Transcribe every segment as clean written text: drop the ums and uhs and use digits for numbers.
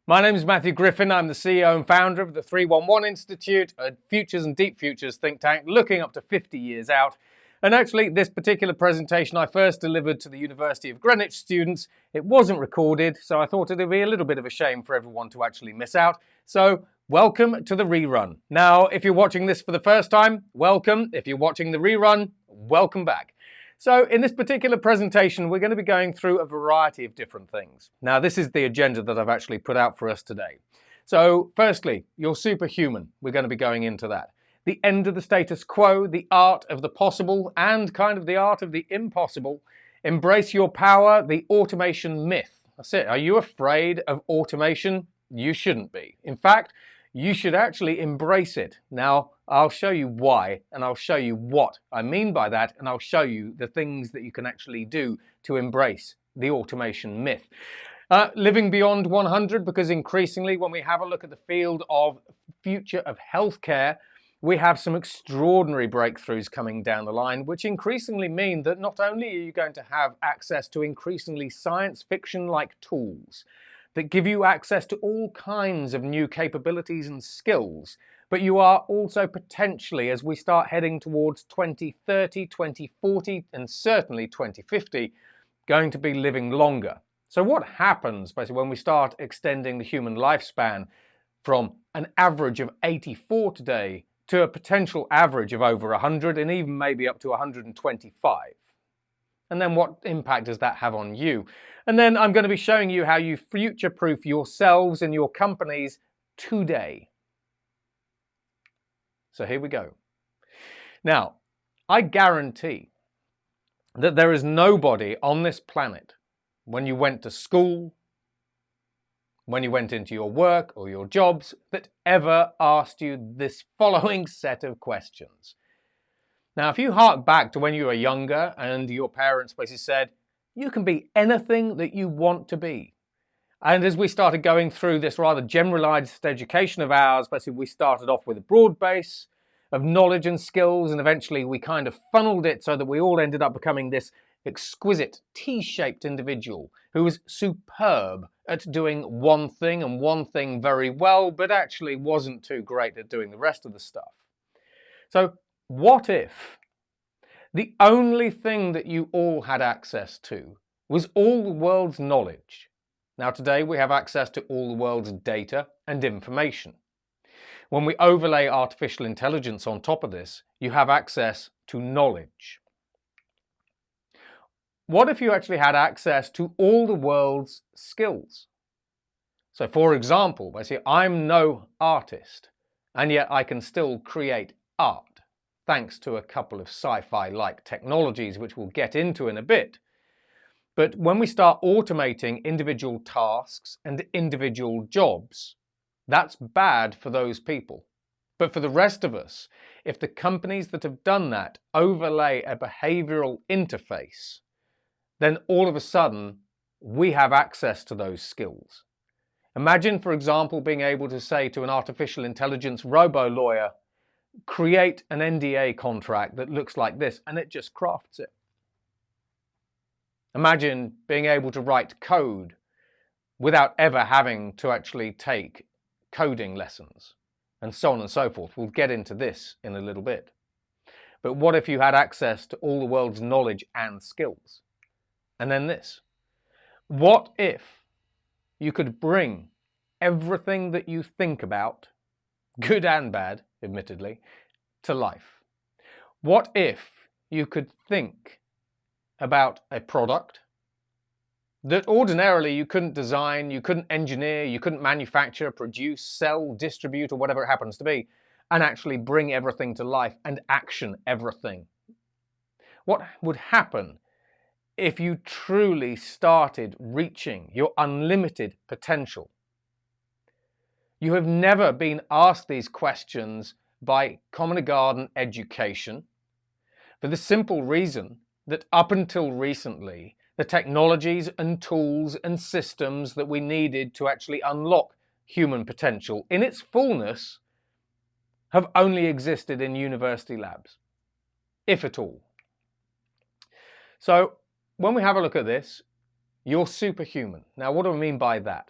My name is Matthew Griffin. I'm the CEO and founder of the 311 Institute, a futures and deep futures think tank looking up to 50 years out. And actually, this particular presentation I first delivered to the University of Greenwich students. It wasn't recorded, so I thought it would be a little bit of a shame for everyone to actually miss out. So, welcome to the rerun. Now, if you're watching this for the first time, welcome. If you're watching the rerun, welcome back. So in this particular presentation, we're going to be going through a variety of different things. Now, this is the agenda that I've actually put out for us today. So firstly, you're superhuman. We're going to be going into that. The end of the status quo, the art of the possible, and kind of the art of the impossible. Embrace your power, the automation myth. That's it. Are you afraid of automation? You shouldn't be. In fact, you should actually embrace it. Now, I'll show you why, and I'll show you what I mean by that, and I'll show you the things that you can actually do to embrace the automation myth. Living beyond 100, because increasingly when we have a look at the field of future of healthcare, we have some extraordinary breakthroughs coming down the line, which increasingly mean that not only are you going to have access to increasingly science fiction-like tools, that give you access to all kinds of new capabilities and skills, but you are also potentially, as we start heading towards 2030, 2040, and certainly 2050, going to be living longer. So what happens basically when we start extending the human lifespan from an average of 84 today to a potential average of over 100 and even maybe up to 125? And then what impact does that have on you? And then I'm going to be showing you how you future-proof yourselves and your companies today. So here we go. Now, I guarantee that there is nobody on this planet, when you went to school, when you went into your work or your jobs, that ever asked you this following set of questions. Now, if you hark back to when you were younger and your parents basically said, you can be anything that you want to be. And as we started going through this rather generalized education of ours, basically we started off with a broad base of knowledge and skills, and eventually we kind of funneled it so that we all ended up becoming this exquisite T-shaped individual who was superb at doing one thing and one thing very well, but actually wasn't too great at doing the rest of the stuff. So what if the only thing that you all had access to was all the world's knowledge? Now today we have access to all the world's data and information. When we overlay artificial intelligence on top of this, you have access to knowledge. What if you actually had access to all the world's skills? So for example, I say I'm no artist, and yet I can still create art, thanks to a couple of sci-fi-like technologies which we'll get into in a bit. But when we start automating individual tasks and individual jobs, that's bad for those people. But for the rest of us, if the companies that have done that overlay a behavioral interface, then all of a sudden we have access to those skills. Imagine, for example, being able to say to an artificial intelligence robo-lawyer, create an NDA contract that looks like this, and it just crafts it. Imagine being able to write code without ever having to actually take coding lessons, and so on and so forth. We'll get into this in a little bit. But what if you had access to all the world's knowledge and skills? And then this. What if you could bring everything that you think about, good and bad, admittedly, to life? What if you could think about a product that ordinarily you couldn't design, you couldn't engineer, you couldn't manufacture, produce, sell, distribute, or whatever it happens to be, and actually bring everything to life and action everything? What would happen if you truly started reaching your unlimited potential? You have never been asked these questions by common garden education, for the simple reason that up until recently, the technologies and tools and systems that we needed to actually unlock human potential in its fullness have only existed in university labs, if at all. So when we have a look at this, you're superhuman. Now, what do I mean by that?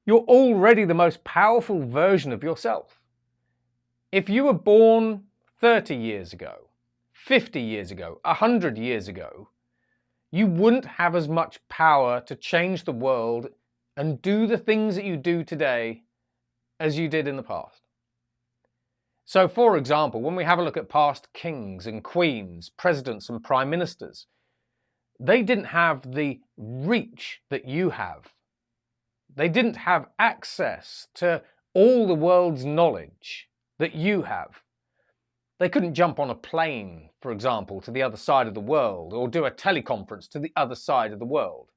You're already the most powerful version of yourself. If you were born 30 years ago, 50 years ago, 100 years ago, you wouldn't have as much power to change the world and do the things that you do today as you did in the past. So, for example, when we have a look at past kings and queens, presidents and prime ministers, they didn't have the reach that you have. They didn't have access to all the world's knowledge that you have. They couldn't jump on a plane, for example, to the other side of the world, or do a teleconference to the other side of the world.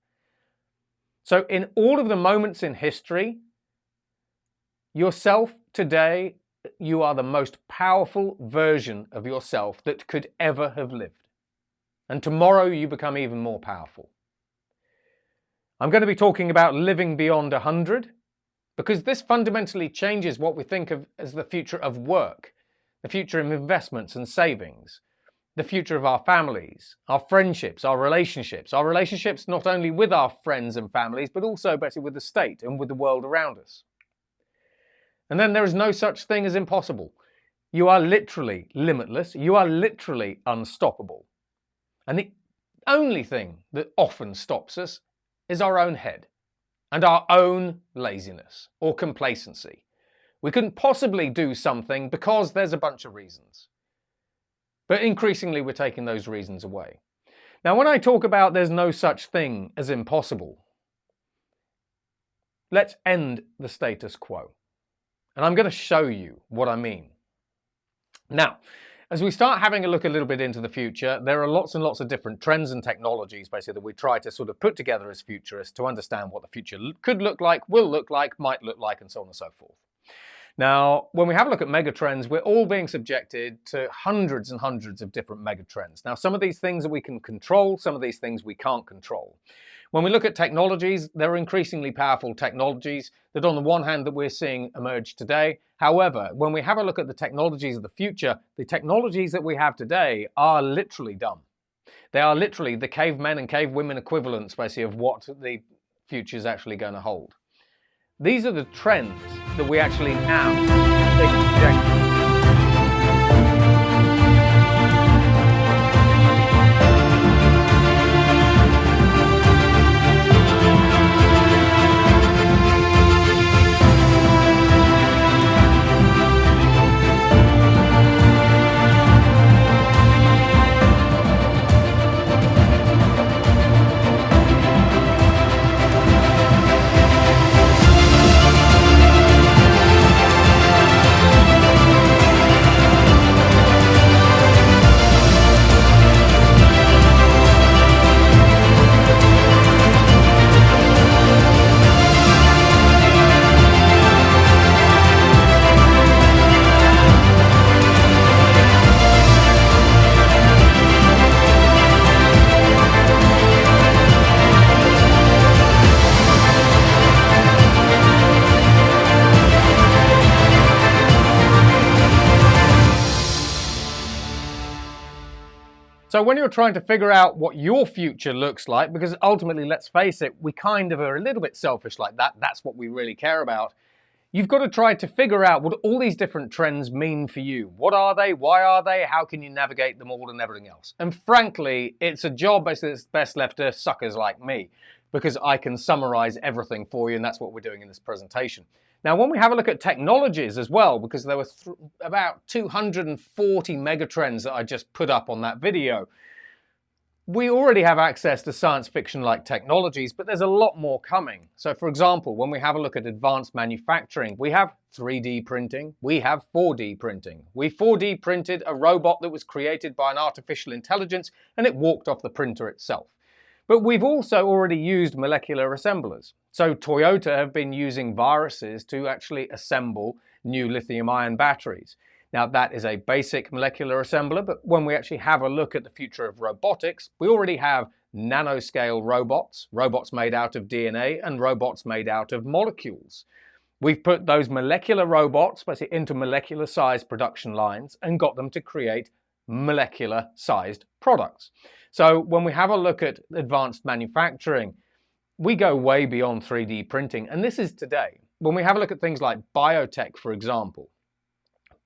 So in all of the moments in history, yourself today, you are the most powerful version of yourself that could ever have lived. And tomorrow you become even more powerful. I'm going to be talking about living beyond 100, because this fundamentally changes what we think of as the future of work, the future of investments and savings, the future of our families, our friendships, our relationships not only with our friends and families, but also better with the state and with the world around us. And then there is no such thing as impossible. You are literally limitless. You are literally unstoppable. And the only thing that often stops us is our own head and our own laziness or complacency. We couldn't possibly do something because there's a bunch of reasons. But increasingly we're taking those reasons away. Now, when I talk about there's no such thing as impossible, let's end the status quo. And I'm going to show you what I mean. Now, as we start having a look a little bit into the future, there are lots and lots of different trends and technologies basically that we try to sort of put together as futurists to understand what the future could look like, will look like, might look like, and so on and so forth. Now, when we have a look at megatrends, we're all being subjected to hundreds and hundreds of different megatrends. Now, some of these things that we can control, some of these things we can't control. When we look at technologies, there are increasingly powerful technologies that on the one hand that we're seeing emerge today. However, when we have a look at the technologies of the future, the technologies that we have today are literally dumb. They are literally the cavemen and cavewomen equivalents, basically, of what the future is actually going to hold. These are the trends that we actually now take projections. So when you're trying to figure out what your future looks like, because ultimately, let's face it, we kind of are a little bit selfish like that. That's what we really care about. You've got to try to figure out what all these different trends mean for you. What are they? Why are they? How can you navigate them all and everything else? And frankly, it's a job that's best left to suckers like me, because I can summarize everything for you, and that's what we're doing in this presentation. Now, when we have a look at technologies as well, because there were about 240 megatrends that I just put up on that video, we already have access to science fiction-like technologies, but there's a lot more coming. So, for example, when we have a look at advanced manufacturing, we have 3D printing, we have 4D printing. We 4D printed a robot that was created by an artificial intelligence, and it walked off the printer itself. But we've also already used molecular assemblers. So Toyota have been using viruses to actually assemble new lithium-ion batteries. Now, that is a basic molecular assembler, but when we actually have a look at the future of robotics, we already have nanoscale robots, robots made out of DNA, and robots made out of molecules. We've put those molecular robots basically into molecular-sized production lines and got them to create molecular-sized products. So when we have a look at advanced manufacturing, we go way beyond 3D printing, and this is today. When we have a look at things like biotech, for example,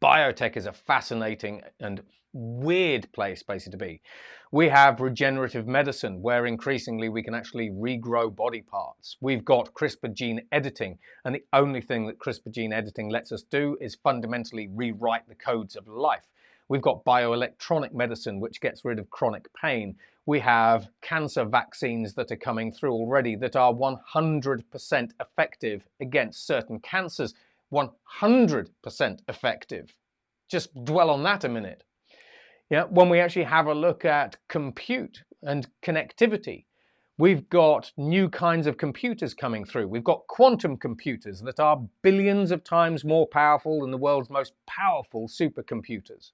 biotech is a fascinating and weird place basically to be. We have regenerative medicine, where increasingly we can actually regrow body parts. We've got CRISPR gene editing, and the only thing that CRISPR gene editing lets us do is fundamentally rewrite the codes of life. We've got bioelectronic medicine, which gets rid of chronic pain. We have cancer vaccines that are coming through already that are 100% effective against certain cancers. 100% effective. Just dwell on that a minute. Yeah, when we actually have a look at compute and connectivity, we've got new kinds of computers coming through. We've got quantum computers that are billions of times more powerful than the world's most powerful supercomputers.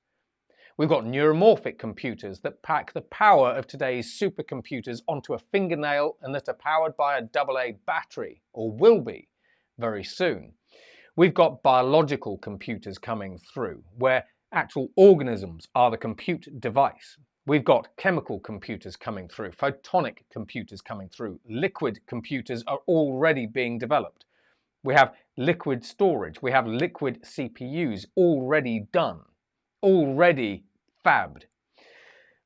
We've got neuromorphic computers that pack the power of today's supercomputers onto a fingernail and that are powered by a AA battery, or will be very soon. We've got biological computers coming through, where actual organisms are the compute device. We've got chemical computers coming through, photonic computers coming through, liquid computers are already being developed. We have liquid storage, we have liquid CPUs already done, already fabbed.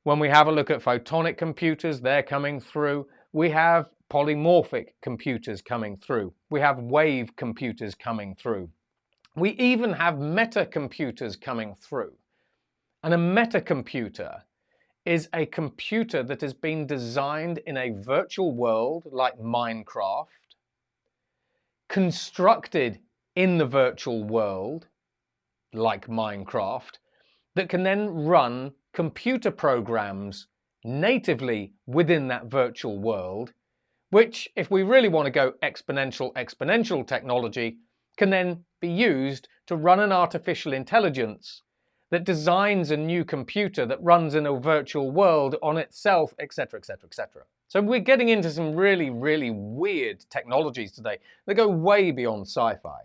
When we have a look at photonic computers, they're coming through. We have polymorphic computers coming through. We have wave computers coming through. We even have metacomputers coming through. And a metacomputer is a computer that has been designed in a virtual world like Minecraft, constructed in the virtual world like Minecraft, that can then run computer programs natively within that virtual world, which, if we really want to go exponential technology, can then be used to run an artificial intelligence that designs a new computer that runs in a virtual world on itself, etc., etc., etc. So we're getting into some really, really weird technologies today that go way beyond sci-fi.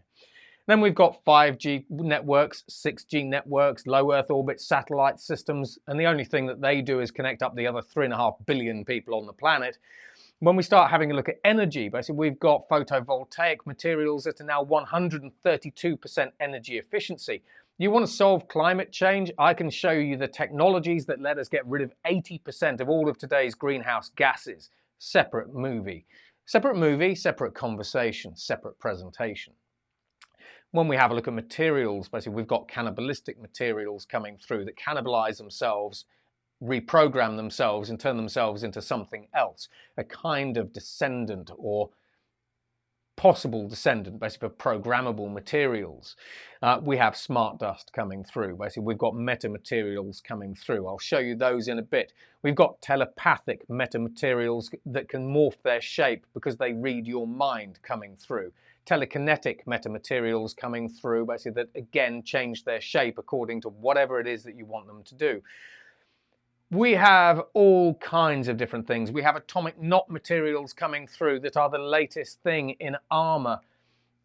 Then we've got 5G networks, 6G networks, low Earth orbit satellite systems, and the only thing that they do is connect up the other 3.5 billion people on the planet. When we start having a look at energy, basically we've got photovoltaic materials that are now 132% energy efficiency. You want to solve climate change? I can show you the technologies that let us get rid of 80% of all of today's greenhouse gases. Separate movie, separate conversation, separate presentation. When we have a look at materials, basically we've got cannibalistic materials coming through that cannibalize themselves, reprogram themselves and turn themselves into something else, a kind of descendant or possible descendant, basically, for programmable materials. We have smart dust coming through. Basically, we've got metamaterials coming through. I'll show you those in a bit. We've got telepathic metamaterials that can morph their shape because they read your mind coming through. Telekinetic metamaterials coming through, basically, that again change their shape according to whatever it is that you want them to do. We have all kinds of different things. We have atomic knot materials coming through that are the latest thing in armor.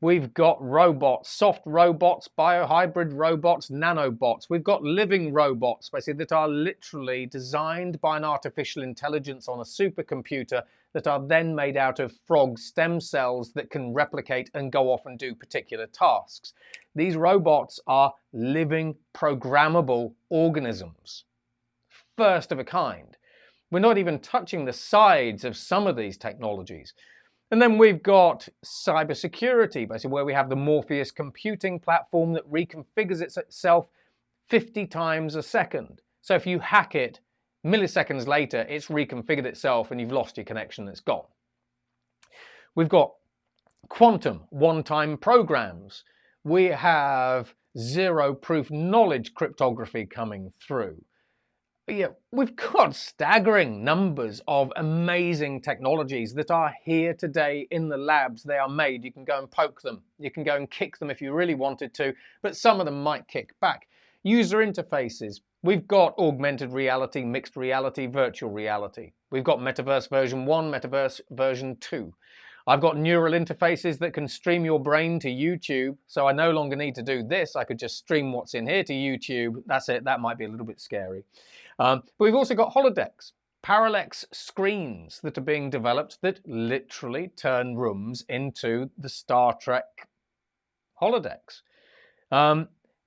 We've got robots, soft robots, biohybrid robots, nanobots. We've got living robots, basically, that are literally designed by an artificial intelligence on a supercomputer that are then made out of frog stem cells that can replicate and go off and do particular tasks. These robots are living, programmable organisms. First of a kind. We're not even touching the sides of some of these technologies. And then we've got cybersecurity, basically, where we have the Morpheus computing platform that reconfigures itself 50 times a second. So if you hack it, milliseconds later, it's reconfigured itself and you've lost your connection, it's gone. We've got quantum one-time programs. We have zero-proof knowledge cryptography coming through. Yeah, we've got staggering numbers of amazing technologies that are here today in the labs. They are made. You can go and poke them. You can go and kick them if you really wanted to, but some of them might kick back. User interfaces. We've got augmented reality, mixed reality, virtual reality. We've got Metaverse version 1, Metaverse version 2. I've got neural interfaces that can stream your brain to YouTube, so I no longer need to do this. I could just stream what's in here to YouTube. That's it. That might be a little bit scary. But we've also got holodecks. parallax screens that are being developed that literally turn rooms into the Star Trek holodecks.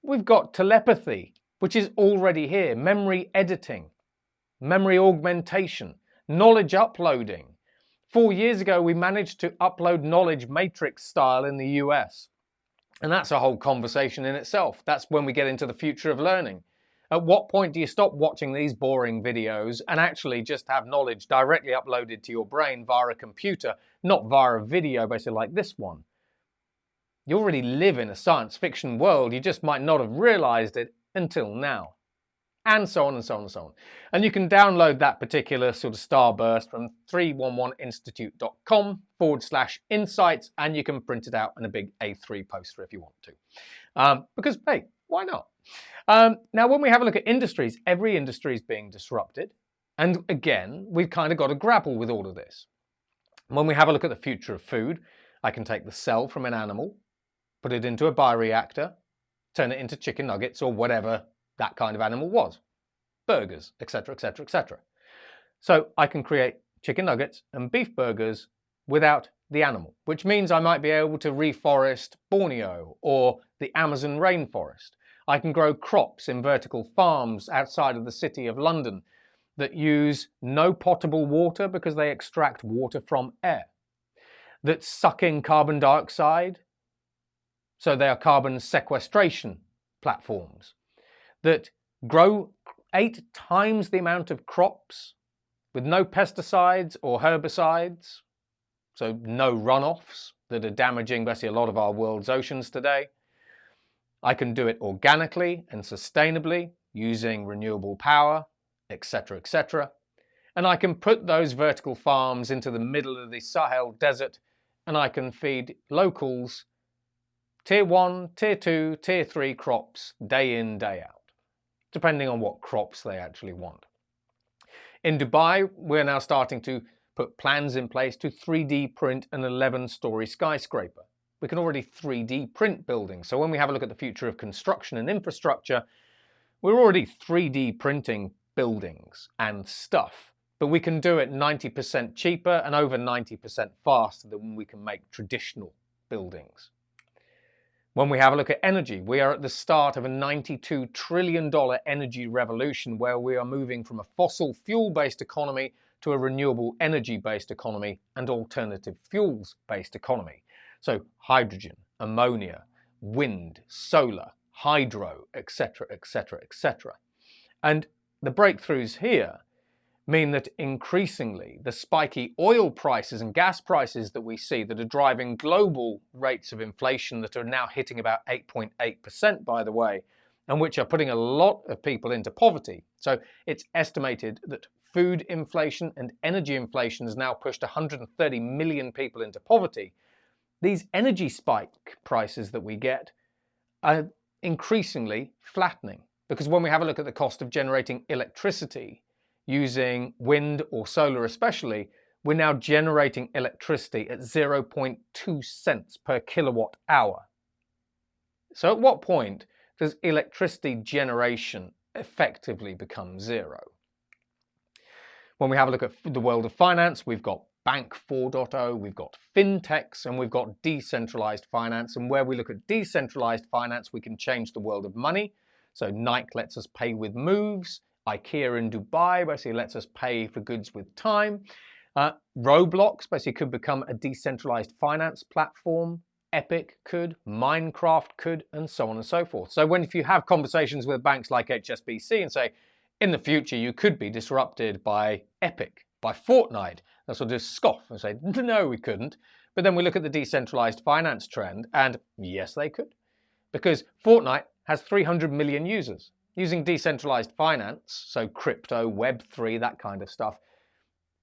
We've got telepathy, which is already here, memory editing, memory augmentation, knowledge uploading. 4 years ago, we managed to upload knowledge matrix style in the US. And that's a whole conversation in itself. That's when we get into the future of learning. At what point do you stop watching these boring videos and actually just have knowledge directly uploaded to your brain via a computer, not via a video, basically like this one? You already live in a science fiction world, you just might not have realized it until now. And so on and so on and so on. And you can download that particular sort of starburst from 311institute.com/insights, and you can print it out in a big A3 poster if you want to. Because, hey, why not? Now, when we have a look at industries, every industry is being disrupted. And again, we've kind of got to grapple with all of this. When we have a look at the future of food, I can take the cell from an animal, put it into a bioreactor, turn it into chicken nuggets or whatever that kind of animal was, burgers, etc., etc., etc. So I can create chicken nuggets and beef burgers without the animal, which means I might be able to reforest Borneo or the Amazon rainforest. I can grow crops in vertical farms outside of the city of London that use no potable water because they extract water from air, that suck in carbon dioxide, so they are carbon sequestration platforms, that grow 8 times the amount of crops with no pesticides or herbicides, so no runoffs that are damaging basically a lot of our world's oceans today. I can do it organically and sustainably using renewable power, etc., etc. And I can put those vertical farms into the middle of the Sahel desert, and I can feed locals tier 1, tier 2, tier 3 crops day in, day out, depending on what crops they actually want. In Dubai, we're now starting to put plans in place to 3D print an 11-story skyscraper. We can already 3D print buildings. So when we have a look at the future of construction and infrastructure, we're already 3D printing buildings and stuff, but we can do it 90% cheaper and over 90% faster than we can make traditional buildings. When we have a look at energy, we are at the start of a $92 trillion energy revolution where we are moving from a fossil fuel-based economy to a renewable energy-based economy and alternative fuels-based economy. So hydrogen, ammonia, wind, solar, hydro, etc., etc., etc. And the breakthroughs here mean that increasingly the spiky oil prices and gas prices that we see that are driving global rates of inflation that are now hitting about 8.8%, by the way, and which are putting a lot of people into poverty. So it's estimated that food inflation and energy inflation has now pushed 130 million people into poverty. These energy spike prices that we get are increasingly flattening, because when we have a look at the cost of generating electricity using wind or solar especially, we're now generating electricity at 0.2 cents per kilowatt hour. So at what point does electricity generation effectively become zero? When we have a look at the world of finance, we've got Bank 4.0, we've got fintechs, and we've got decentralized finance. And where we look at decentralized finance, we can change the world of money. So Nike lets us pay with moves. IKEA in Dubai basically lets us pay for goods with time. Roblox basically could become a decentralized finance platform. Epic could, Minecraft could, and so on and so forth. So if you have conversations with banks like HSBC and say, in the future you could be disrupted by Epic, by Fortnite, they'll sort of just scoff and say, no, we couldn't. But then we look at the decentralized finance trend, and yes, they could. Because Fortnite has 300 million users. Using decentralized finance, so crypto, Web3, that kind of stuff,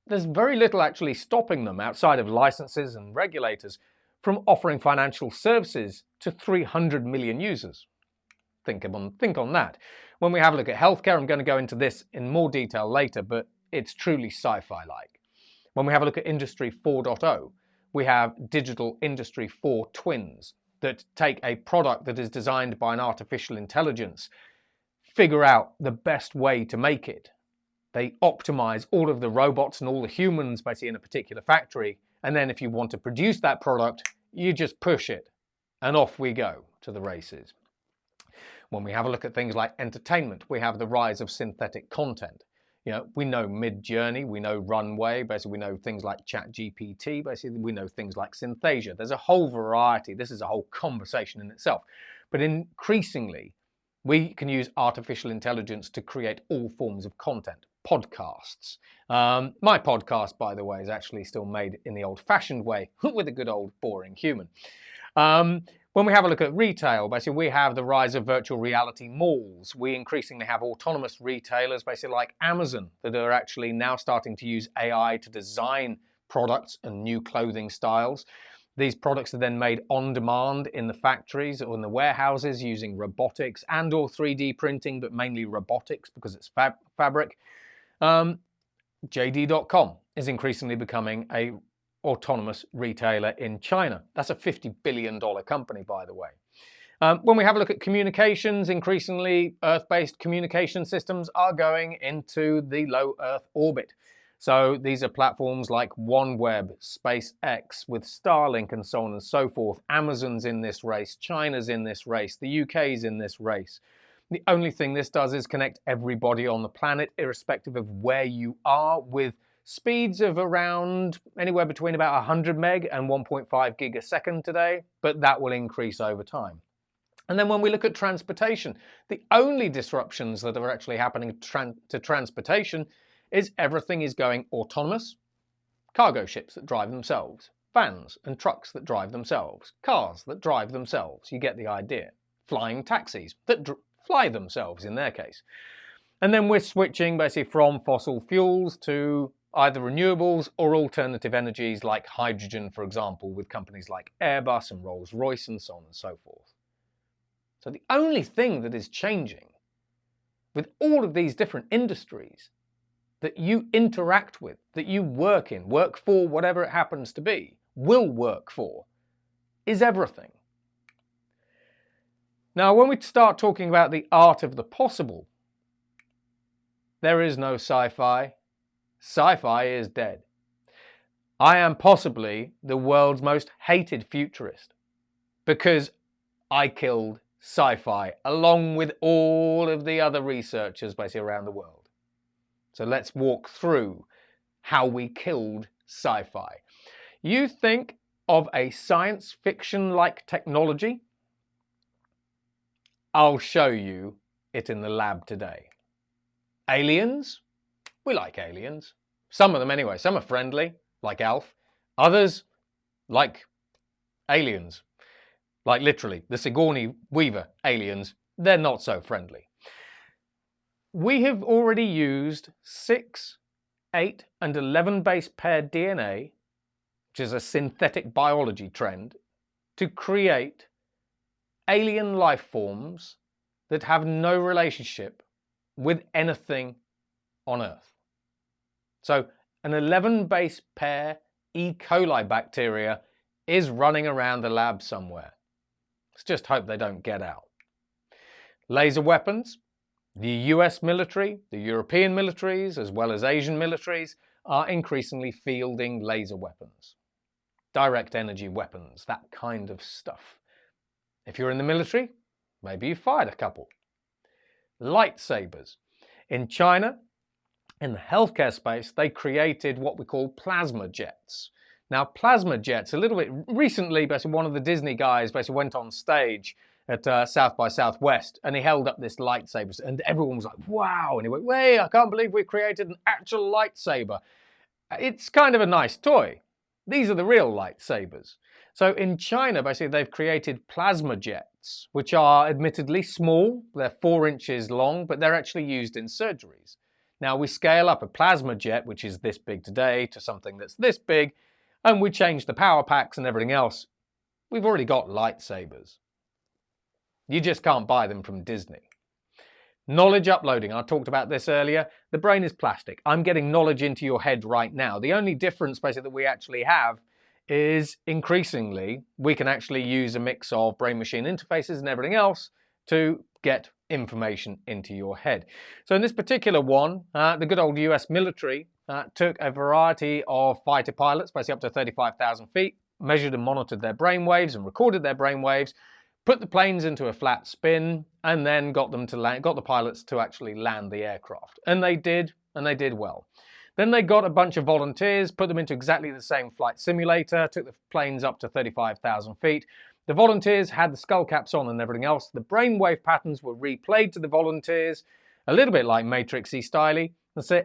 there's very little actually stopping them outside of licenses and regulators from offering financial services to 300 million users. Think on that. When we have a look at healthcare, I'm going to go into this in more detail later, but it's truly sci-fi-like. When we have a look at Industry 4.0, we have Digital Industry 4 twins that take a product that is designed by an artificial intelligence, figure out the best way to make it, They optimize all of the robots and all the humans basically in a particular factory. And then if you want to produce that product, you just push it and off we go to the races. When we have a look at things like entertainment, we have the rise of synthetic content. We know Mid-Journey, we know Runway, basically we know things like ChatGPT, basically we know things like Synthesia. There's a whole variety. This is a whole conversation in itself. But increasingly, we can use artificial intelligence to create all forms of content. Podcasts. My podcast, by the way, is actually still made in the old-fashioned way with a good old boring human. When we have a look at retail, basically we have the rise of virtual reality malls. We increasingly have autonomous retailers, basically like Amazon, that are actually now starting to use AI to design products and new clothing styles. These products are then made on demand in the factories or in the warehouses using robotics and or 3D printing, but mainly robotics because it's fabric. JD.com is increasingly becoming a autonomous retailer in China. That's a $50 billion company, by the way. When we have a look at communications, increasingly Earth-based communication systems are going into the low Earth orbit. So these are platforms like OneWeb, SpaceX with Starlink and so on and so forth. Amazon's in this race, China's in this race, the UK's in this race. The only thing this does is connect everybody on the planet, irrespective of where you are, with speeds of around anywhere between about 100 meg and 1.5 gig a second today, but that will increase over time. And then when we look at transportation, the only disruptions that are actually happening to transportation is everything is going autonomous. Cargo ships that drive themselves, vans and trucks that drive themselves, cars that drive themselves, you get the idea. Flying taxis that fly themselves in their case. And then we're switching basically from fossil fuels to either renewables or alternative energies like hydrogen, for example, with companies like Airbus and Rolls-Royce and so on and so forth. So the only thing that is changing with all of these different industries that you interact with, that you work in, work for, whatever it happens to be, will work for, is everything. Now, when we start talking about the art of the possible, there is no sci-fi. Sci-fi is dead. I am possibly the world's most hated futurist because I killed sci-fi along with all of the other researchers basically around the world. So let's walk through how we killed sci-fi. You think of a science fiction-like technology? I'll show you it in the lab today. Aliens? We like aliens. Some of them anyway. Some are friendly, like Alf. Others, like aliens. Like literally, the Sigourney Weaver aliens. They're not so friendly. We have already used 6, 8, and 11 base paired DNA, which is a synthetic biology trend, to create alien life forms that have no relationship with anything on Earth. So an 11 base pair E. coli bacteria is running around the lab somewhere. Let's just hope they don't get out. Laser weapons. The US military, the European militaries, as well as Asian militaries, are increasingly fielding laser weapons. Direct energy weapons, that kind of stuff. If you're in the military, maybe you fired a couple. Lightsabers. In China, in the healthcare space, they created what we call plasma jets. Now, plasma jets, a little bit recently, basically one of the Disney guys basically went on stage at South by Southwest and he held up this lightsaber and everyone was like, wow. And he went, wait, I can't believe we created an actual lightsaber. It's kind of a nice toy. These are the real lightsabers. So in China, basically, they've created plasma jets, which are admittedly small. They're 4 inches long, but they're actually used in surgeries. Now, we scale up a plasma jet, which is this big today, to something that's this big, and we change the power packs and everything else. We've already got lightsabers. You just can't buy them from Disney. Knowledge uploading. I talked about this earlier. The brain is plastic. I'm getting knowledge into your head right now. The only difference, basically, that we actually have is increasingly we can actually use a mix of brain-machine interfaces and everything else to get information into your head. So in this particular one, the good old US military took a variety of fighter pilots, basically up to 35,000 feet, measured and monitored their brainwaves and recorded their brainwaves, put the planes into a flat spin, and then got the pilots to actually land the aircraft. And they did well. Then they got a bunch of volunteers, put them into exactly the same flight simulator, took the planes up to 35,000 feet. The volunteers had the skull caps on and everything else. The brainwave patterns were replayed to the volunteers, a little bit like Matrix-y style,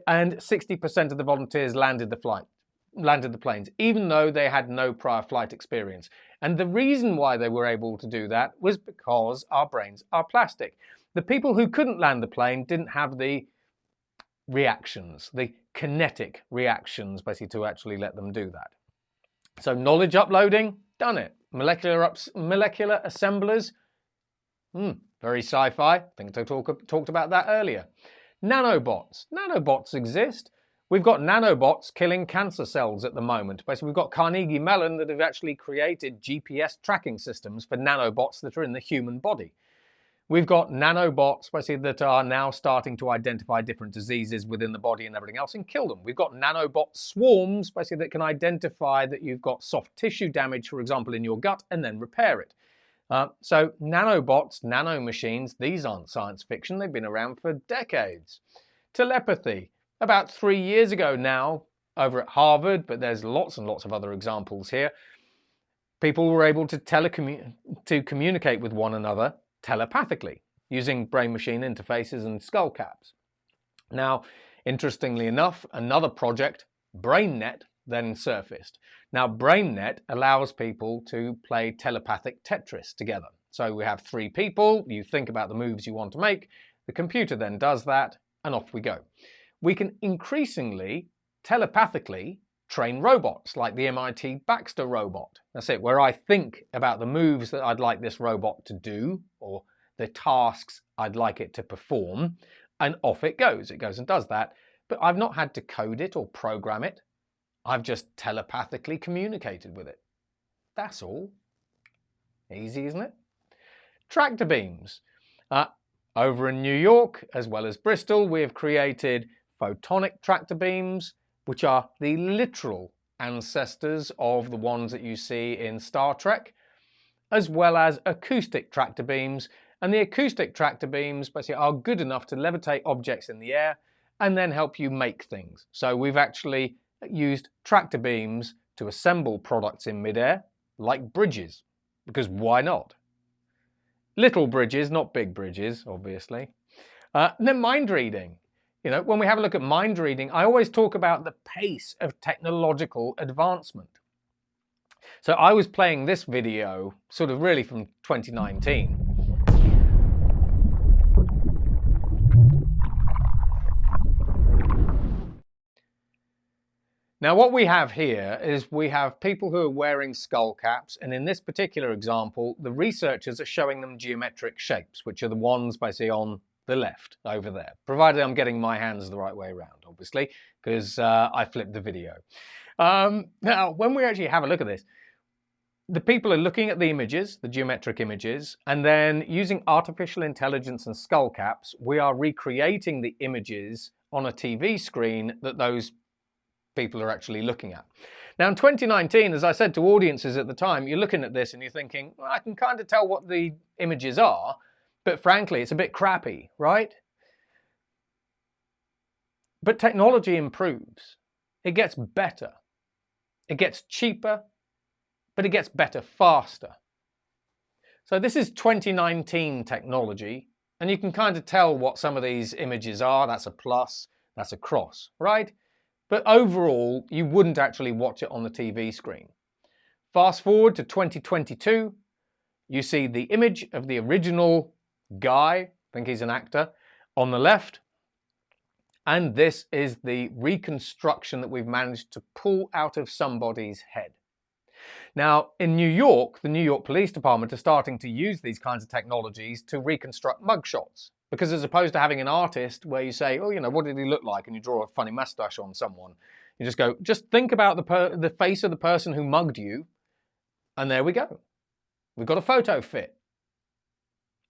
and 60% of the volunteers landed the planes, even though they had no prior flight experience. And the reason why they were able to do that was because our brains are plastic. The people who couldn't land the plane didn't have the reactions, the kinetic reactions, basically, to actually let them do that. So knowledge uploading, done it. Molecular assemblers, very sci-fi. I think I talked about that earlier. Nanobots. Nanobots exist. We've got nanobots killing cancer cells at the moment. Basically, we've got Carnegie Mellon that have actually created GPS tracking systems for nanobots that are in the human body. We've got nanobots basically that are now starting to identify different diseases within the body and everything else and kill them. We've got nanobot swarms basically that can identify that you've got soft tissue damage, for example, in your gut, and then repair it. So nanobots, nanomachines, these aren't science fiction. They've been around for decades. Telepathy. About 3 years ago now, over at Harvard, but there's lots and lots of other examples here, people were able to communicate with one another telepathically using brain-machine interfaces and skull caps. Now, interestingly enough, another project, BrainNet, then surfaced. Now, BrainNet allows people to play telepathic Tetris together. So we have 3 people, you think about the moves you want to make, the computer then does that, and off we go. We can increasingly telepathically train robots like the MIT Baxter robot. That's it, where I think about the moves that I'd like this robot to do or the tasks I'd like it to perform, and off it goes. It goes and does that, but I've not had to code it or program it. I've just telepathically communicated with it. That's all. Easy, isn't it? Tractor beams. Over in New York, as well as Bristol, we have created photonic tractor beams, which are the literal ancestors of the ones that you see in Star Trek, as well as acoustic tractor beams. And the acoustic tractor beams basically are good enough to levitate objects in the air and then help you make things. So we've actually used tractor beams to assemble products in midair, like bridges, because why not? Little bridges, not big bridges, obviously. And then mind reading. You know, when we have a look at mind reading, I always talk about the pace of technological advancement. So I was playing this video sort of really from 2019. Now what we have here is we have people who are wearing skull caps, and in this particular example, the researchers are showing them geometric shapes, which are the ones basically on the left over there, provided I'm getting my hands the right way around, obviously, because I flipped the video. Now, when we actually have a look at this, the people are looking at the images, the geometric images, and then using artificial intelligence and skull caps, we are recreating the images on a TV screen that those people are actually looking at. Now in 2019, as I said to audiences at the time, you're looking at this and you're thinking, well, I can kind of tell what the images are, but frankly, it's a bit crappy, right? But technology improves. It gets better. It gets cheaper, but it gets better faster. So this is 2019 technology, and you can kind of tell what some of these images are. That's a plus, that's a cross, right? But overall, you wouldn't actually watch it on the TV screen. Fast forward to 2022, you see the image of the original guy, I think he's an actor, on the left. And this is the reconstruction that we've managed to pull out of somebody's head. Now, in New York, the New York Police Department are starting to use these kinds of technologies to reconstruct mugshots. Because as opposed to having an artist where you say, oh, you know, what did he look like? And you draw a funny mustache on someone. You just go, just think about the face of the person who mugged you. And there we go. We've got a photo fit.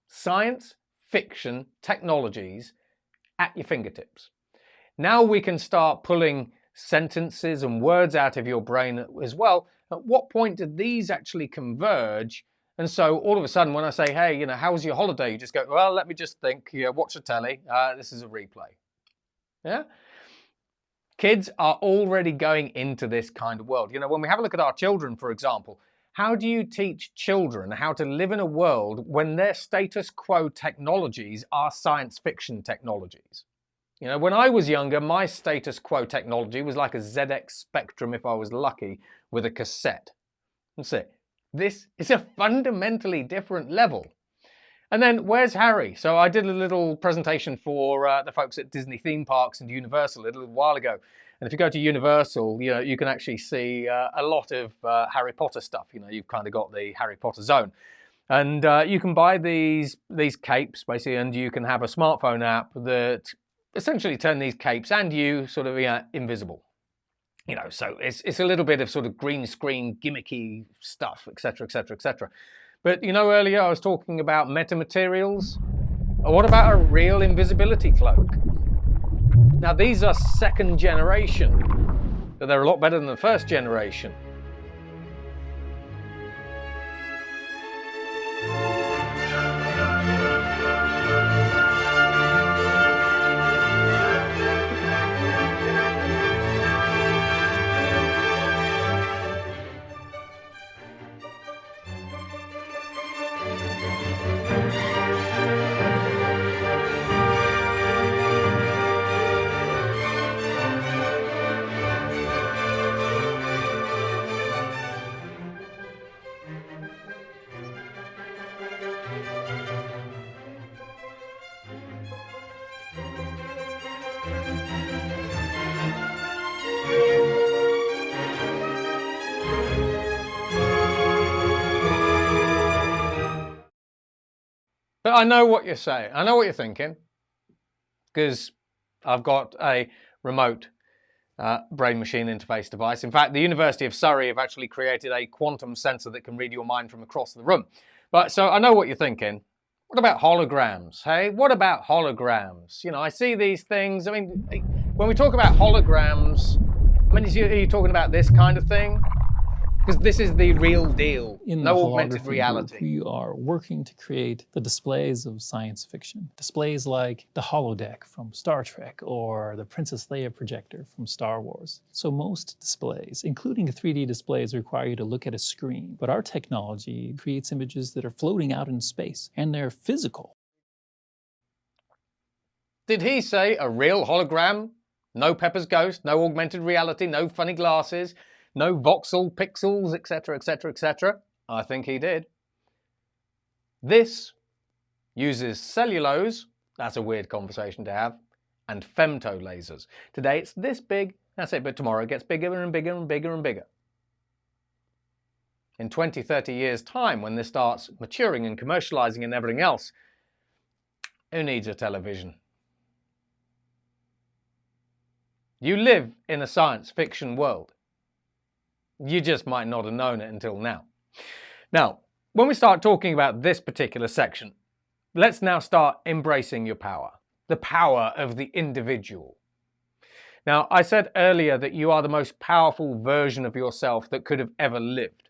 Science fiction technologies at your fingertips. Now we can start pulling sentences and words out of your brain as well. At what point do these actually converge? And so all of a sudden when I say, hey, how was your holiday? You just go, well, let me just think, watch the telly. This is a replay. Yeah. Kids are already going into this kind of world. When we have a look at our children, for example, how do you teach children how to live in a world when their status quo technologies are science fiction technologies? When I was younger, my status quo technology was like a ZX Spectrum, if I was lucky, with a cassette. That's it. This is a fundamentally different level. And then where's Harry? So I did a little presentation for the folks at Disney theme parks and Universal a little while ago. And if you go to Universal, you can actually see a lot of Harry Potter stuff. You've kind of got the Harry Potter zone. And you can buy these capes, basically, and you can have a smartphone app that essentially turn these capes and you sort of invisible. So it's a little bit of sort of green screen gimmicky stuff, etc., etc., etc. But earlier I was talking about metamaterials. What about a real invisibility cloak? Now these are second generation, but they're a lot better than the first generation. But I know what you're saying. I know what you're thinking, because I've got a remote brain-machine interface device. In fact, the University of Surrey have actually created a quantum sensor that can read your mind from across the room. But so I know what you're thinking. What about holograms? Hey, what about holograms? I see these things. I mean, when we talk about holograms, are you talking about this kind of thing? Because this is the real deal. No augmented reality. We are working to create the displays of science fiction. Displays like the holodeck from Star Trek or the Princess Leia projector from Star Wars. So most displays, including 3D displays, require you to look at a screen. But our technology creates images that are floating out in space, and they're physical. Did he say a real hologram? No Pepper's Ghost, no augmented reality, no funny glasses, no voxel pixels, etc., etc., etc. I think he did. This uses cellulose, that's a weird conversation to have, and femto lasers. Today it's this big, that's it, but tomorrow it gets bigger and bigger and bigger and bigger. In 20, 30 years' time, when this starts maturing and commercializing and everything else, who needs a television? You live in a science fiction world. You just might not have known it until now. Now, when we start talking about this particular section, let's now start embracing your power, the power of the individual. Now, I said earlier that you are the most powerful version of yourself that could have ever lived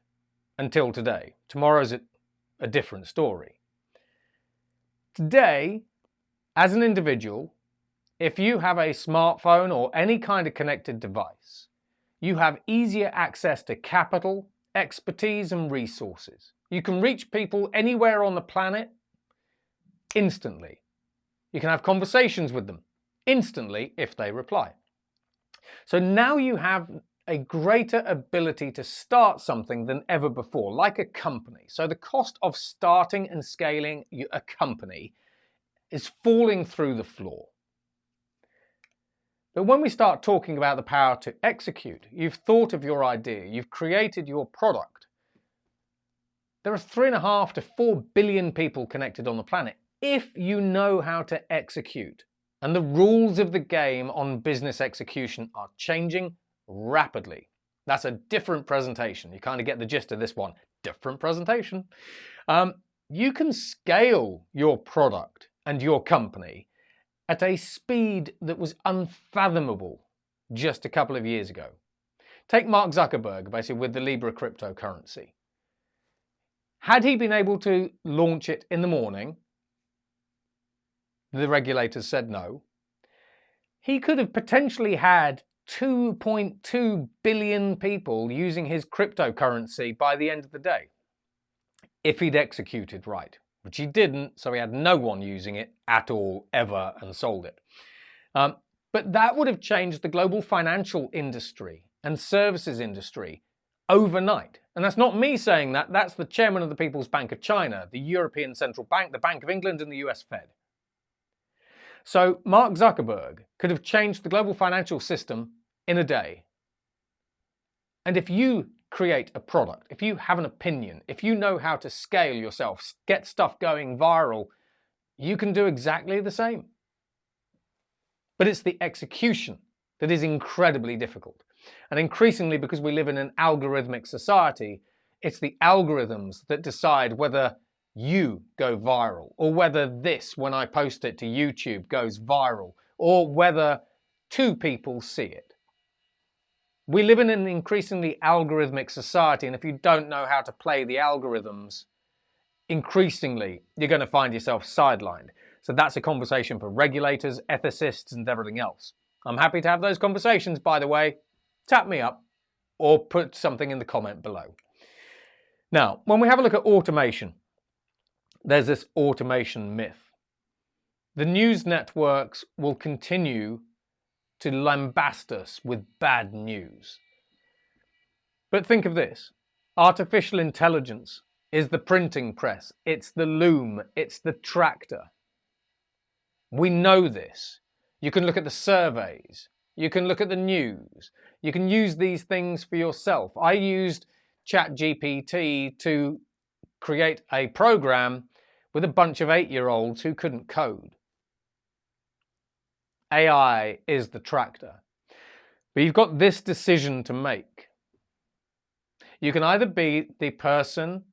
until today. Tomorrow's a different story. Today, as an individual, if you have a smartphone or any kind of connected device, you have easier access to capital, expertise, and resources. You can reach people anywhere on the planet instantly. You can have conversations with them instantly if they reply. So now you have a greater ability to start something than ever before, like a company. So the cost of starting and scaling a company is falling through the floor. But when we start talking about the power to execute, you've thought of your idea, you've created your product. There are 3.5 to 4 billion people connected on the planet if you know how to execute. And the rules of the game on business execution are changing rapidly. That's a different presentation. You kind of get the gist of this one. Different presentation. You can scale your product and your company at a speed that was unfathomable just a couple of years ago. Take Mark Zuckerberg, basically with the Libra cryptocurrency. Had he been able to launch it in the morning, the regulators said no, he could have potentially had 2.2 billion people using his cryptocurrency by the end of the day, if he'd executed right, which he didn't, so he had no one using it at all, ever, and sold it. But that would have changed the global financial industry and services industry overnight. And that's not me saying that, that's the chairman of the People's Bank of China, the European Central Bank, the Bank of England, and the US Fed. So Mark Zuckerberg could have changed the global financial system in a day. And if you create a product, if you have an opinion, if you know how to scale yourself, get stuff going viral, you can do exactly the same. But it's the execution that is incredibly difficult. And increasingly, because we live in an algorithmic society, it's the algorithms that decide whether you go viral, or whether this, when I post it to YouTube, goes viral, or whether 2 people see it. We live in an increasingly algorithmic society, and if you don't know how to play the algorithms, increasingly you're going to find yourself sidelined. So that's a conversation for regulators, ethicists, and everything else. I'm happy to have those conversations, by the way. Tap me up or put something in the comment below. Now, when we have a look at automation, there's this automation myth. The news networks will continue to lambast us with bad news. But think of this. Artificial intelligence is the printing press. It's the loom. It's the tractor. We know this. You can look at the surveys. You can look at the news. You can use these things for yourself. I used ChatGPT to create a program with a bunch of 8-year-olds who couldn't code. AI is the tractor. But you've got this decision to make. You can either be the person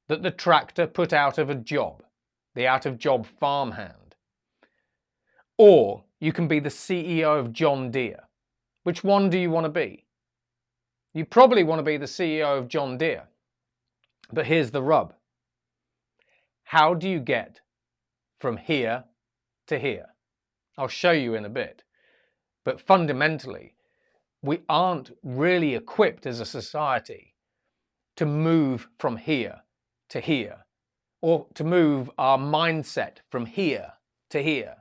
that the tractor put out of a job, the out-of-job farmhand, or you can be the CEO of John Deere. Which one do you want to be? You probably want to be the CEO of John Deere. But here's the rub. How do you get from here to here? I'll show you in a bit. But fundamentally, we aren't really equipped as a society to move from here to here, or to move our mindset from here to here.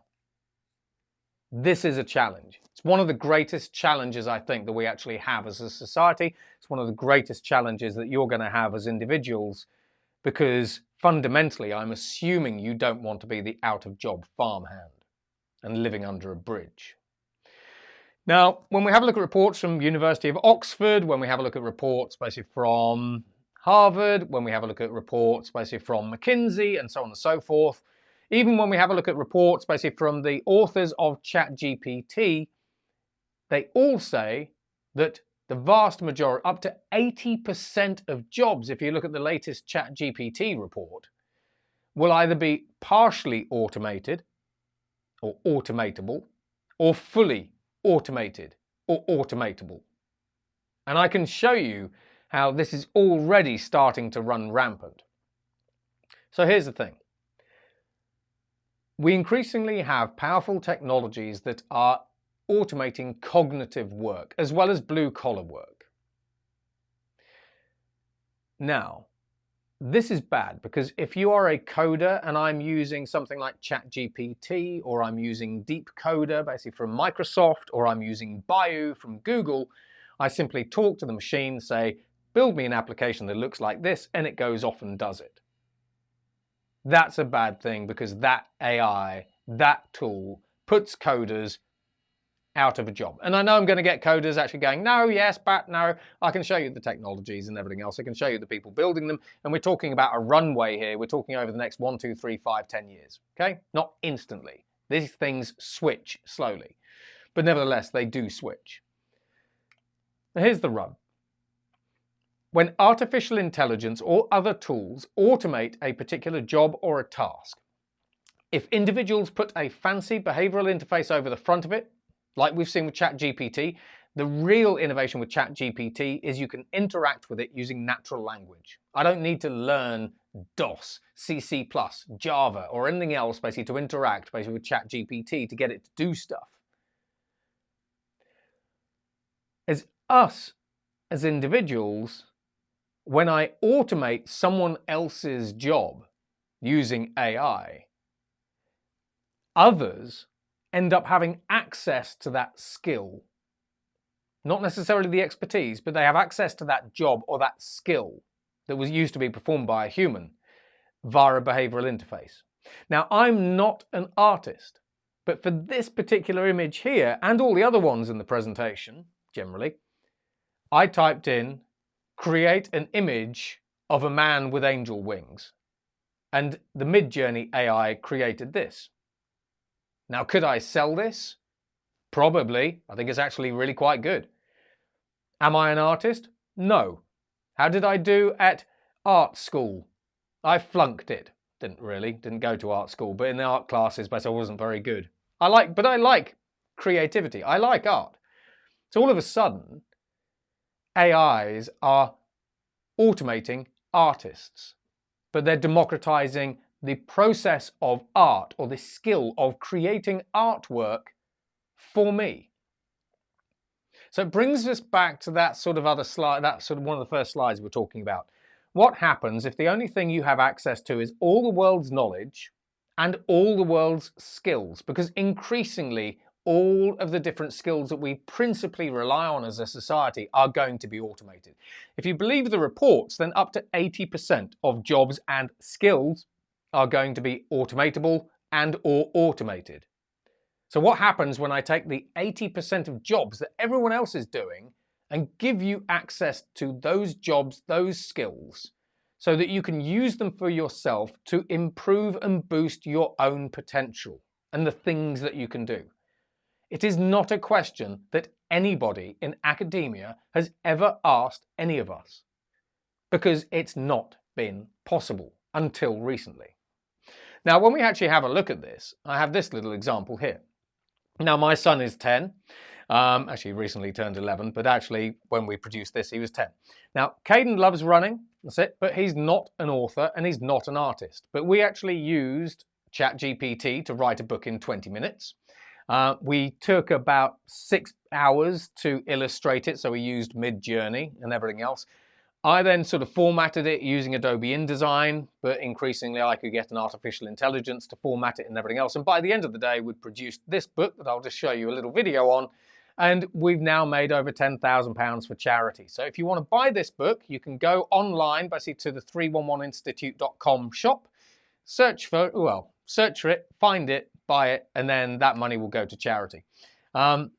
This is a challenge. It's one of the greatest challenges, I think, that we actually have as a society. It's one of the greatest challenges that you're going to have as individuals, because fundamentally, I'm assuming you don't want to be the out-of-job farmhand and living under a bridge. Now, when we have a look at reports from University of Oxford, when we have a look at reports basically from Harvard, when we have a look at reports basically from McKinsey, and so on and so forth, even when we have a look at reports basically from the authors of ChatGPT, they all say that the vast majority, up to 80% of jobs, if you look at the latest ChatGPT report, will either be partially automated or automatable, or fully automated or automatable. And I can show you how this is already starting to run rampant. So here's the thing. We increasingly have powerful technologies that are automating cognitive work as well as blue-collar work. Now, this is bad, because if you are a coder and I'm using something like ChatGPT, or I'm using Deep Coder basically from Microsoft, or I'm using Bayou from Google, I simply talk to the machine, say, build me an application that looks like this, and it goes off and does it. That's a bad thing, because that AI, that tool, puts coders out of a job. And I know I'm going to get coders actually going, no, yes, but no. I can show you the technologies and everything else. I can show you the people building them. And we're talking about a runway here. We're talking over the next 1, 2, 3, 5, 10 years. Okay? Not instantly. These things switch slowly. But nevertheless, they do switch. Now, here's the rub. When artificial intelligence or other tools automate a particular job or a task, If individuals put a fancy behavioral interface over the front of it, like we've seen with ChatGPT, the real innovation with ChatGPT is you can interact with it using natural language. I don't need to learn DOS, C++, Java, or anything else basically to interact basically with ChatGPT to get it to do stuff. As us, as individuals, when I automate someone else's job using AI, others end up having access to that skill. Not necessarily the expertise, but they have access to that job or that skill that was used to be performed by a human via a behavioral interface. Now, I'm not an artist, but for this particular image here, and all the other ones in the presentation, generally, I typed in, create an image of a man with angel wings, and the Midjourney AI created this. Now, could I sell this? Probably. I think it's actually really quite good. Am I an artist? No. How did I do at art school? I flunked it. Didn't go to art school, but in the art classes, but I wasn't very good. I like creativity. I like art. So all of a sudden, AIs are automating artists, but they're democratizing the process of art or the skill of creating artwork for me. So it brings us back to that sort of other slide, that sort of one of the first slides we're talking about. What happens if the only thing you have access to is all the world's knowledge and all the world's skills? Because increasingly, all of the different skills that we principally rely on as a society are going to be automated. If you believe the reports, then up to 80% of jobs and skills are going to be automatable and or automated. So what happens when I take the 80% of jobs that everyone else is doing and give you access to those jobs, those skills, so that you can use them for yourself to improve and boost your own potential and the things that you can do? It is not a question that anybody in academia has ever asked any of us, because it's not been possible until recently. Now, when we actually have a look at this, I have this little example here. Now, my son is 10. Actually, recently turned 11, but actually, when we produced this, he was 10. Now, Caden loves running, that's it, but he's not an author and he's not an artist. But we actually used ChatGPT to write a book in 20 minutes. We took about 6 hours to illustrate it, so we used Midjourney and everything else. I then sort of formatted it using Adobe InDesign, but increasingly I could get an artificial intelligence to format it and everything else. And by the end of the day, we'd produced this book that I'll just show you a little video on. And we've now made over £10,000 for charity. So if you want to buy this book, you can go online, basically to the 311institute.com shop, search for it, find it, buy it, and then that money will go to charity. And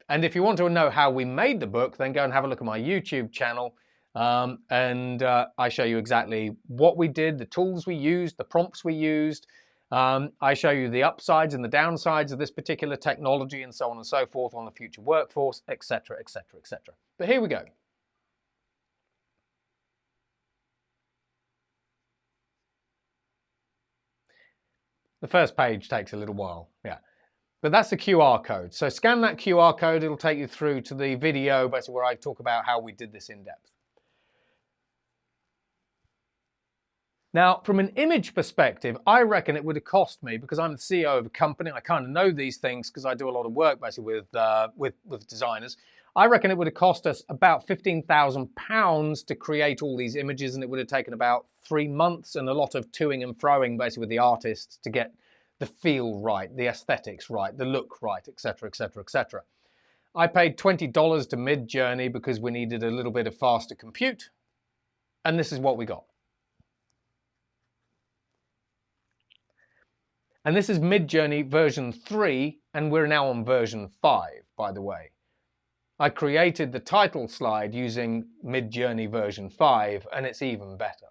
if you want to know how we made the book, then go and have a look at my YouTube channel. I show you exactly what we did, the tools we used, the prompts we used. I show you the upsides and the downsides of this particular technology and so on and so forth on the future workforce, etc., etc., etc. But here we go. The first page takes a little while, yeah. But that's the QR code. So scan that QR code, it'll take you through to the video basically where I talk about how we did this in depth. Now, from an image perspective, I reckon it would have cost me, because I'm the CEO of a company, I kind of know these things because I do a lot of work basically with designers. I reckon it would have cost us about £15,000 to create all these images, and it would have taken about 3 months and a lot of toing and froing basically with the artists to get the feel right, the aesthetics right, the look right, etc., etc., etc. I paid $20 to Midjourney because we needed a little bit of faster compute, and this is what we got. And this is Midjourney version 3, and we're now on version 5, by the way. I created the title slide using Midjourney version 5, and it's even better.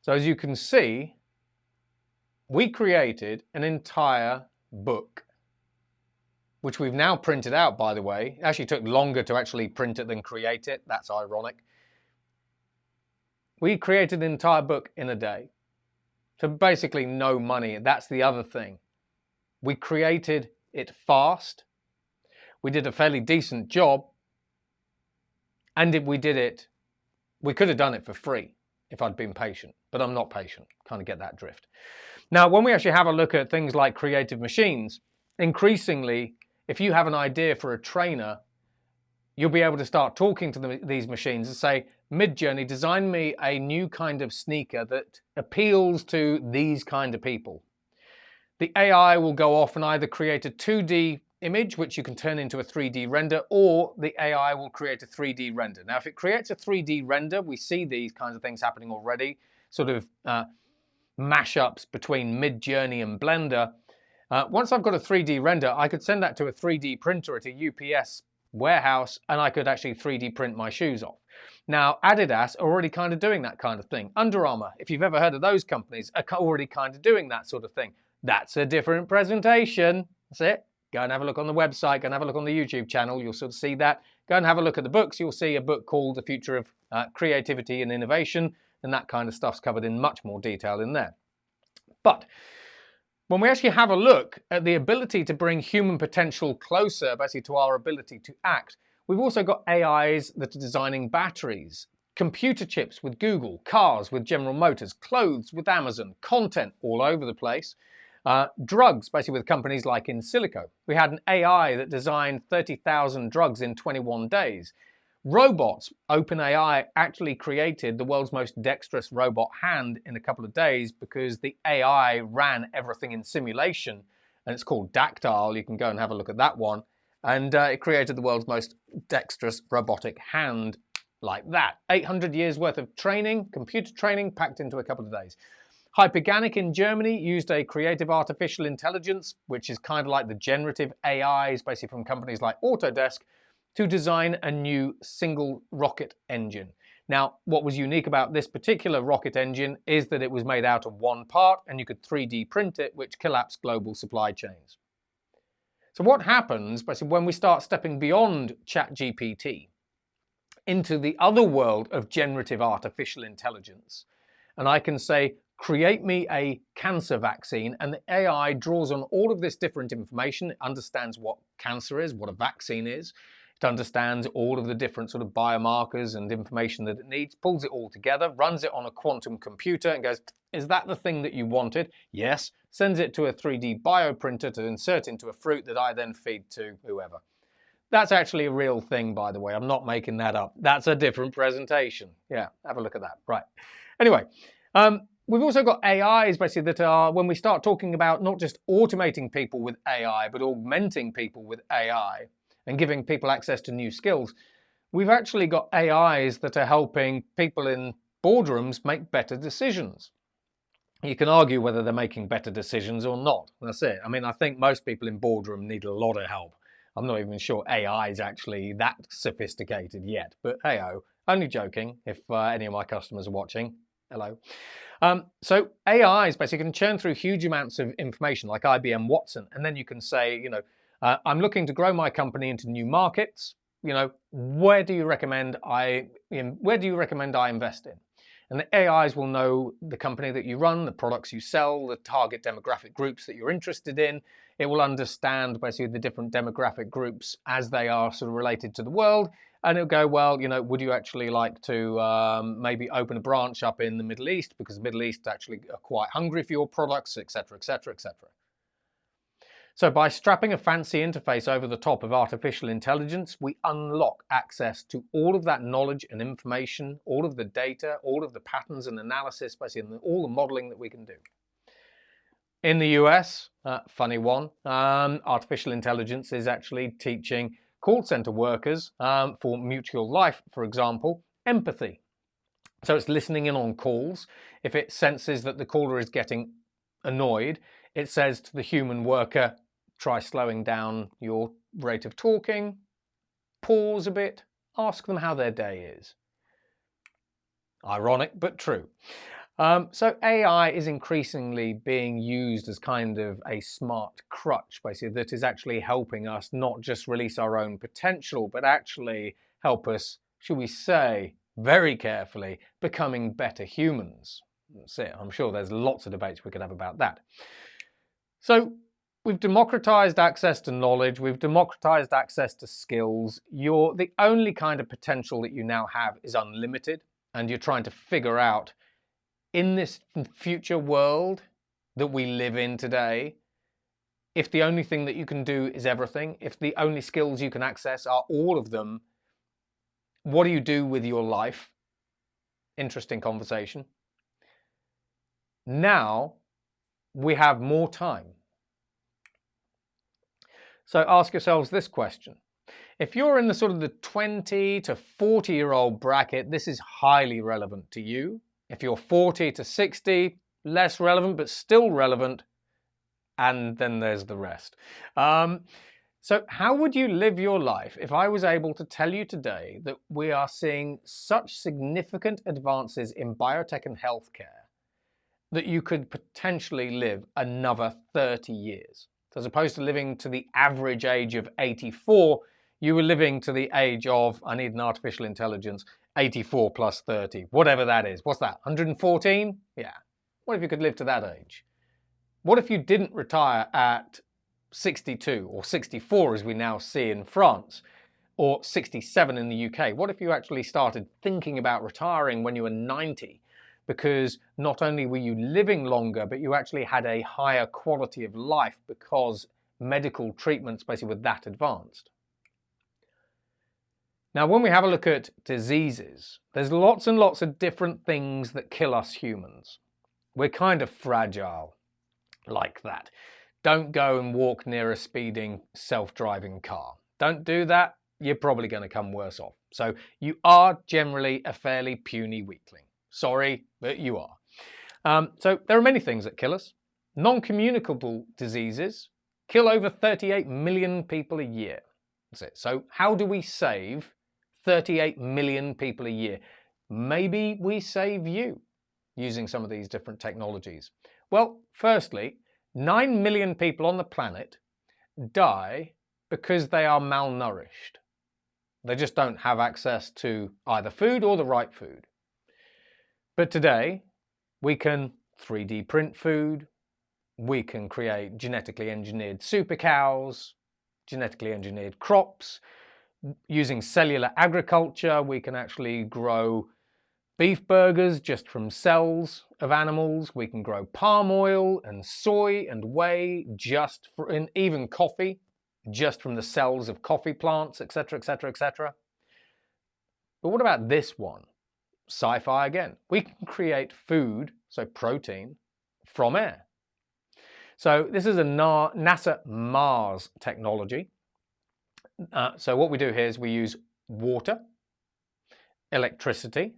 So as you can see, we created an entire book. which we've now printed out, by the way. It actually took longer to actually print it than create it. That's ironic. We created an entire book in a day. So basically no money. That's the other thing. We created it fast. We did a fairly decent job. And if we did it, we could have done it for free if I'd been patient. But I'm not patient. Kind of get that drift. Now, when we actually have a look at things like creative machines, increasingly, if you have an idea for a trainer, you'll be able to start talking to these machines and say, Midjourney, design me a new kind of sneaker that appeals to these kind of people. The AI will go off and either create a 2D image, which you can turn into a 3D render, or the AI will create a 3D render. Now, if it creates a 3D render, we see these kinds of things happening already, sort of mashups between Midjourney and Blender. Once I've got a 3D render, I could send that to a 3D printer at a UPS warehouse, and I could actually 3D print my shoes off. Now, Adidas are already kind of doing that kind of thing. Under Armour, if you've ever heard of those companies, are already kind of doing that sort of thing. That's a different presentation. That's it. Go and have a look on the website. Go and have a look on the YouTube channel. You'll sort of see that. Go and have a look at the books. You'll see a book called The Future of Creativity and Innovation, and that kind of stuff's covered in much more detail in there. But when we actually have a look at the ability to bring human potential closer, basically to our ability to act, we've also got AIs that are designing batteries, computer chips with Google, cars with General Motors, clothes with Amazon, content all over the place, drugs, basically with companies like In Silico. We had an AI that designed 30,000 drugs in 21 days. Robots, OpenAI actually created the world's most dexterous robot hand in a couple of days because the AI ran everything in simulation, and it's called Dactyl. You can go and have a look at that one. And it created the world's most dexterous robotic hand like that. 800 years worth of training, computer training, packed into a couple of days. Hyperganic in Germany used a creative artificial intelligence, which is kind of like the generative AIs, basically from companies like Autodesk, to design a new single rocket engine. Now, what was unique about this particular rocket engine is that it was made out of one part and you could 3D print it, which collapsed global supply chains. So what happens basically when we start stepping beyond ChatGPT into the other world of generative artificial intelligence, and I can say, create me a cancer vaccine, and the AI draws on all of this different information. It understands what cancer is, what a vaccine is. It understands all of the different sort of biomarkers and information that it needs, pulls it all together, runs it on a quantum computer and goes, is that the thing that you wanted? Yes. Sends it to a 3D bioprinter to insert into a fruit that I then feed to whoever. That's actually a real thing, by the way. I'm not making that up. That's a different presentation. Yeah, have a look at that. Right. Anyway, we've also got AIs basically that are, when we start talking about not just automating people with AI, but augmenting people with AI and giving people access to new skills, we've actually got AIs that are helping people in boardrooms make better decisions. You can argue whether they're making better decisions or not. That's it. I mean, I think most people in boardroom need a lot of help. I'm not even sure AI is actually that sophisticated yet, but hey-oh, only joking if any of my customers are watching. Hello. So AIs basically can churn through huge amounts of information like IBM Watson, and then you can say, you know, I'm looking to grow my company into new markets. You know, where do you recommend I invest in? And the AIs will know the company that you run, the products you sell, the target demographic groups that you're interested in. It will understand basically the different demographic groups as they are sort of related to the world. And it'll go, well, you know, would you actually like to maybe open a branch up in the Middle East because the Middle East actually are quite hungry for your products, etc., etc., etc. So by strapping a fancy interface over the top of artificial intelligence, we unlock access to all of that knowledge and information, all of the data, all of the patterns and analysis, basically all the modeling that we can do. In the US, funny one, artificial intelligence is actually teaching call center workers for Mutual Life, for example, empathy. So it's listening in on calls. If it senses that the caller is getting annoyed, it says to the human worker, try slowing down your rate of talking, pause a bit, ask them how their day is. Ironic, but true. So AI is increasingly being used as kind of a smart crutch, basically, that is actually helping us not just release our own potential, but actually help us, should we say, very carefully, becoming better humans. That's it. I'm sure there's lots of debates we could have about that. So we've democratized access to knowledge. We've democratized access to skills. The only kind of potential that you now have is unlimited, and you're trying to figure out, in this future world that we live in today, if the only thing that you can do is everything, if the only skills you can access are all of them, what do you do with your life? Interesting conversation. Now we have more time. So ask yourselves this question. If you're in the sort of the 20 to 40-year-old bracket, this is highly relevant to you. If you're 40 to 60, less relevant, but still relevant. And then there's the rest. So how would you live your life if I was able to tell you today that we are seeing such significant advances in biotech and healthcare that you could potentially live another 30 years? So as opposed to living to the average age of 84, you were living to the age of, I need an artificial intelligence, 84 plus 30, whatever that is. What's that, 114? Yeah. What if you could live to that age? What if you didn't retire at 62 or 64, as we now see in France, or 67 in the UK? What if you actually started thinking about retiring when you were 90? Because not only were you living longer, but you actually had a higher quality of life because medical treatments basically were that advanced. Now, when we have a look at diseases, there's lots and lots of different things that kill us humans. We're kind of fragile like that. Don't go and walk near a speeding self-driving car. Don't do that. You're probably going to come worse off. So you are generally a fairly puny weakling. Sorry, but you are. So there are many things that kill us. Non-communicable diseases kill over 38 million people a year. That's it. So how do we save 38 million people a year? Maybe we save you using some of these different technologies. Well, firstly, 9 million people on the planet die because they are malnourished. They just don't have access to either food or the right food. But today, we can 3D print food, we can create genetically engineered super cows, genetically engineered crops. Using cellular agriculture, we can actually grow beef burgers just from cells of animals. We can grow palm oil and soy and whey and even coffee just from the cells of coffee plants, etc., etc., etc. But what about this one? Sci-fi again. We can create food, so protein, from air. So this is a NASA Mars technology. So what we do here is we use water, electricity,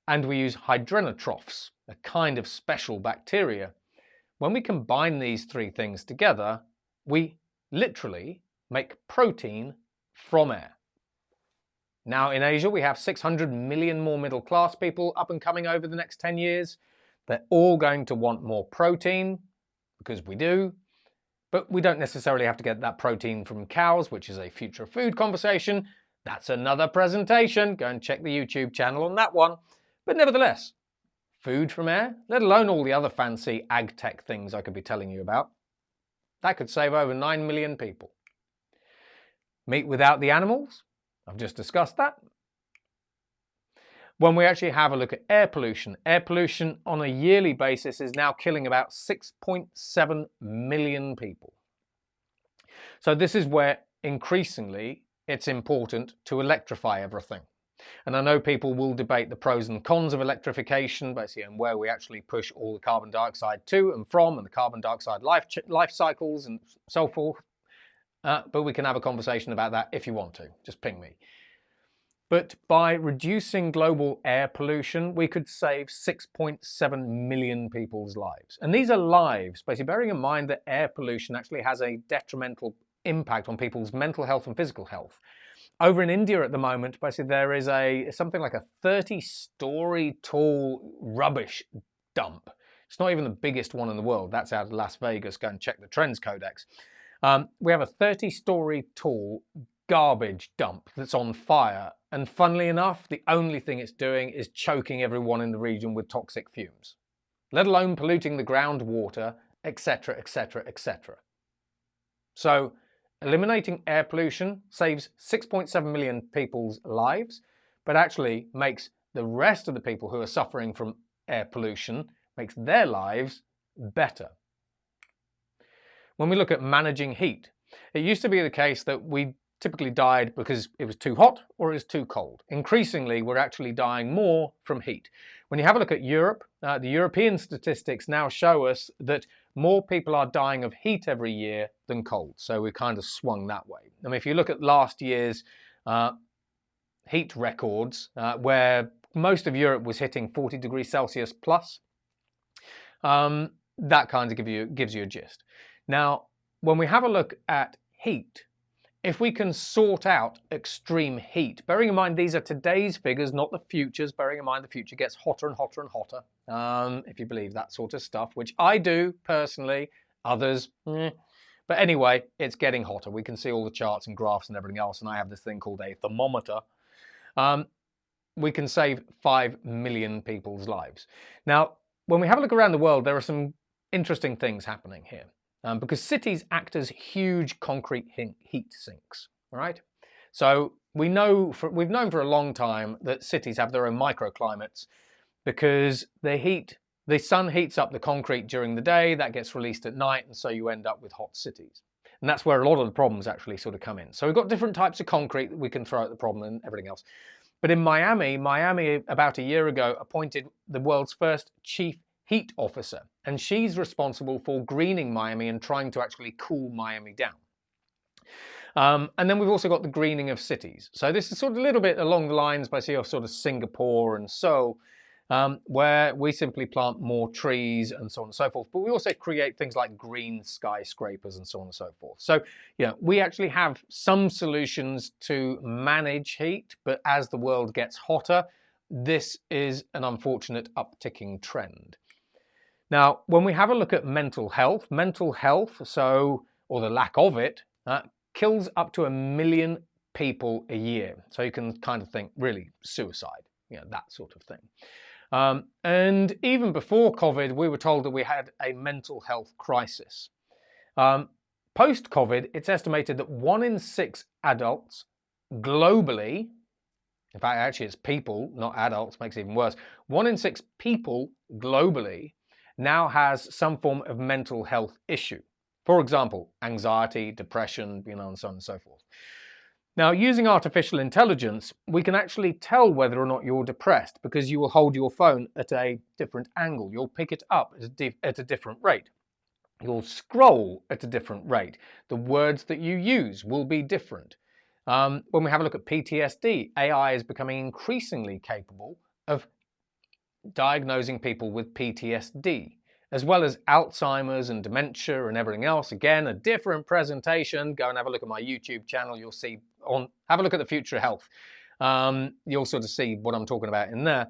and we use hydrenotrophs, a kind of special bacteria. When we combine these three things together, we literally make protein from air. Now in Asia, we have 600 million more middle-class people up and coming over the next 10 years. They're all going to want more protein, because we do. But we don't necessarily have to get that protein from cows, which is a future food conversation. That's another presentation. Go and check the YouTube channel on that one. But nevertheless, food from air, let alone all the other fancy ag tech things I could be telling you about, that could save over 9 million people. Meat without the animals, I've just discussed that. When we actually have a look at air pollution on a yearly basis is now killing about 6.7 million people. So this is where increasingly it's important to electrify everything. And I know people will debate the pros and cons of electrification, basically, and where we actually push all the carbon dioxide to and from, and the carbon dioxide life cycles and so forth. But we can have a conversation about that if you want to. Just ping me. But by reducing global air pollution, we could save 6.7 million people's lives. And these are lives, basically bearing in mind that air pollution actually has a detrimental impact on people's mental health and physical health. Over in India at the moment, basically there is something like a 30-story tall rubbish dump. It's not even the biggest one in the world. That's out of Las Vegas. Go and check the Trends Codex. We have a 30-story tall garbage dump that's on fire. And funnily enough, the only thing it's doing is choking everyone in the region with toxic fumes, let alone polluting the groundwater, etc., etc., etc. So eliminating air pollution saves 6.7 million people's lives, but actually makes the rest of the people who are suffering from air pollution, makes their lives better. When we look at managing heat, it used to be the case that we typically died because it was too hot or it was too cold. Increasingly, we're actually dying more from heat. When you have a look at Europe, the European statistics now show us that more people are dying of heat every year than cold. So we kind of swung that way. I mean, if you look at last year's heat records, where most of Europe was hitting 40 degrees Celsius plus, that kind of gives you a gist. Now, when we have a look at heat, if we can sort out extreme heat, bearing in mind these are today's figures, not the future's, bearing in mind the future gets hotter and hotter and hotter, if you believe that sort of stuff, which I do personally, others, But anyway, it's getting hotter. We can see all the charts and graphs and everything else, and I have this thing called a thermometer. We can save 5 million people's lives. Now, when we have a look around the world, there are some interesting things happening here. Because cities act as huge concrete heat sinks, right? So we've known for a long time that cities have their own microclimates because the sun heats up the concrete during the day, that gets released at night, and so you end up with hot cities. And that's where a lot of the problems actually sort of come in. So we've got different types of concrete that we can throw at the problem and everything else. But in Miami about a year ago appointed the world's first chief heat officer, and she's responsible for greening Miami and trying to actually cool Miami down. And then we've also got the greening of cities. So this is sort of a little bit along the lines basically of sort of Singapore and Seoul, where we simply plant more trees and so on and so forth. But we also create things like green skyscrapers and so on and so forth. So, we actually have some solutions to manage heat, but as the world gets hotter, this is an unfortunate upticking trend. Now, when we have a look at mental health, or the lack of it, kills up to 1 million people a year. So you can kind of think, really, suicide, that sort of thing. And even before COVID, we were told that we had a mental health crisis. Post-COVID, it's estimated that 1 in 6 adults globally, in fact, actually it's people, not adults, makes it even worse, 1 in 6 people globally now has some form of mental health issue. For example, anxiety, depression, and so on and so forth. Now, using artificial intelligence, we can actually tell whether or not you're depressed because you will hold your phone at a different angle. You'll pick it up at a different rate. You'll scroll at a different rate. The words that you use will be different. When we have a look at PTSD, AI is becoming increasingly capable of diagnosing people with PTSD, as well as Alzheimer's and dementia and everything else. Again, a different presentation. Go and have a look at my YouTube channel. You'll see, have a look at the future of health. You'll sort of see what I'm talking about in there.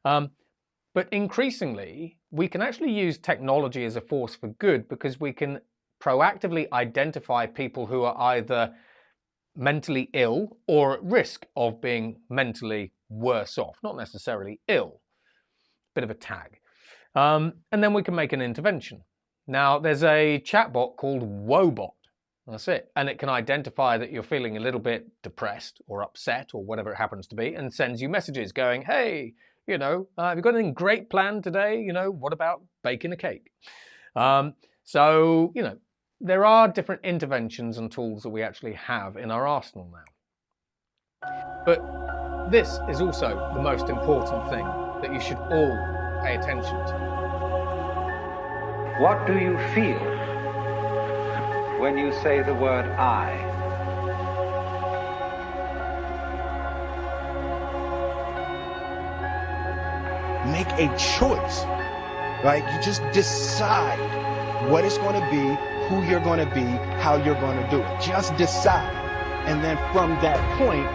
But increasingly, we can actually use technology as a force for good because we can proactively identify people who are either mentally ill or at risk of being mentally worse off, not necessarily ill. Bit of a tag. And then we can make an intervention. Now, there's a chatbot called Woebot. That's it. And it can identify that you're feeling a little bit depressed or upset or whatever it happens to be and sends you messages going, hey, have you got anything great planned today? What about baking a cake? So, there are different interventions and tools that we actually have in our arsenal now. But this is also the most important thing that you should all pay attention to. What do you feel when you say the word I? Make a choice. You just decide what it's going to be, who you're going to be, how you're going to do it. Just decide. And then from that point,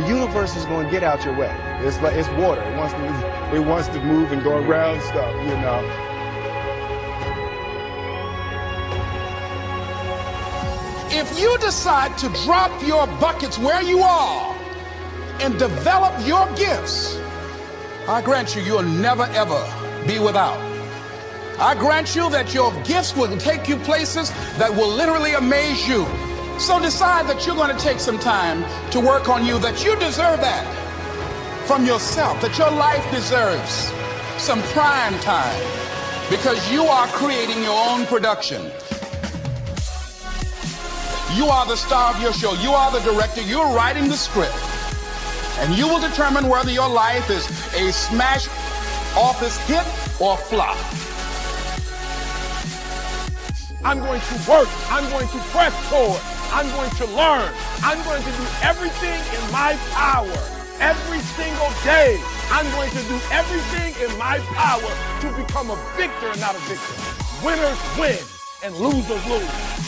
the universe is going to get out your way. It's like it's water. It wants to move and go around stuff, you know. If you decide to drop your buckets where you are and develop your gifts, I grant you, you'll never ever be without. I grant you that your gifts will take you places that will literally amaze you. So decide that you're going to take some time to work on you, that you deserve that from yourself, that your life deserves some prime time because you are creating your own production. You are the star of your show. You are the director. You're writing the script. And you will determine whether your life is a smash office hit or flop. I'm going to work. I'm going to press forward. I'm going to learn. I'm going to do everything in my power. Every single day, I'm going to do everything in my power to become a victor and not a victim. Winners win and losers lose.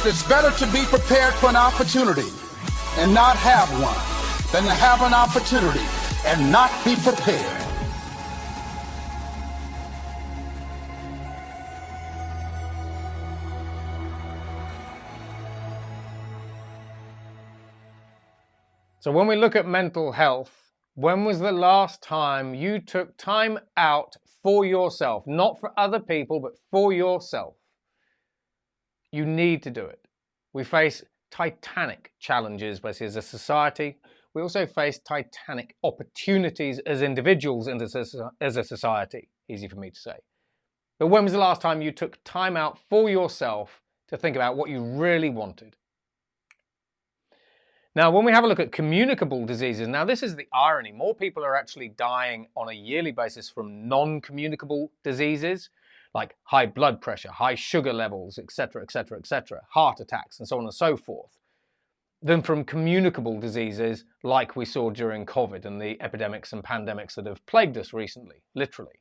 It's better to be prepared for an opportunity and not have one than to have an opportunity and not be prepared. So when we look at mental health, when was the last time you took time out for yourself? Not for other people, but for yourself. You need to do it. We face titanic challenges as a society. We also face titanic opportunities as individuals and as a society. Easy for me to say. But when was the last time you took time out for yourself to think about what you really wanted? Now, when we have a look at communicable diseases, now this is the irony. More people are actually dying on a yearly basis from non-communicable diseases, like high blood pressure, high sugar levels, etc., etc., etc., heart attacks, and so on and so forth, than from communicable diseases like we saw during COVID and the epidemics and pandemics that have plagued us recently, literally.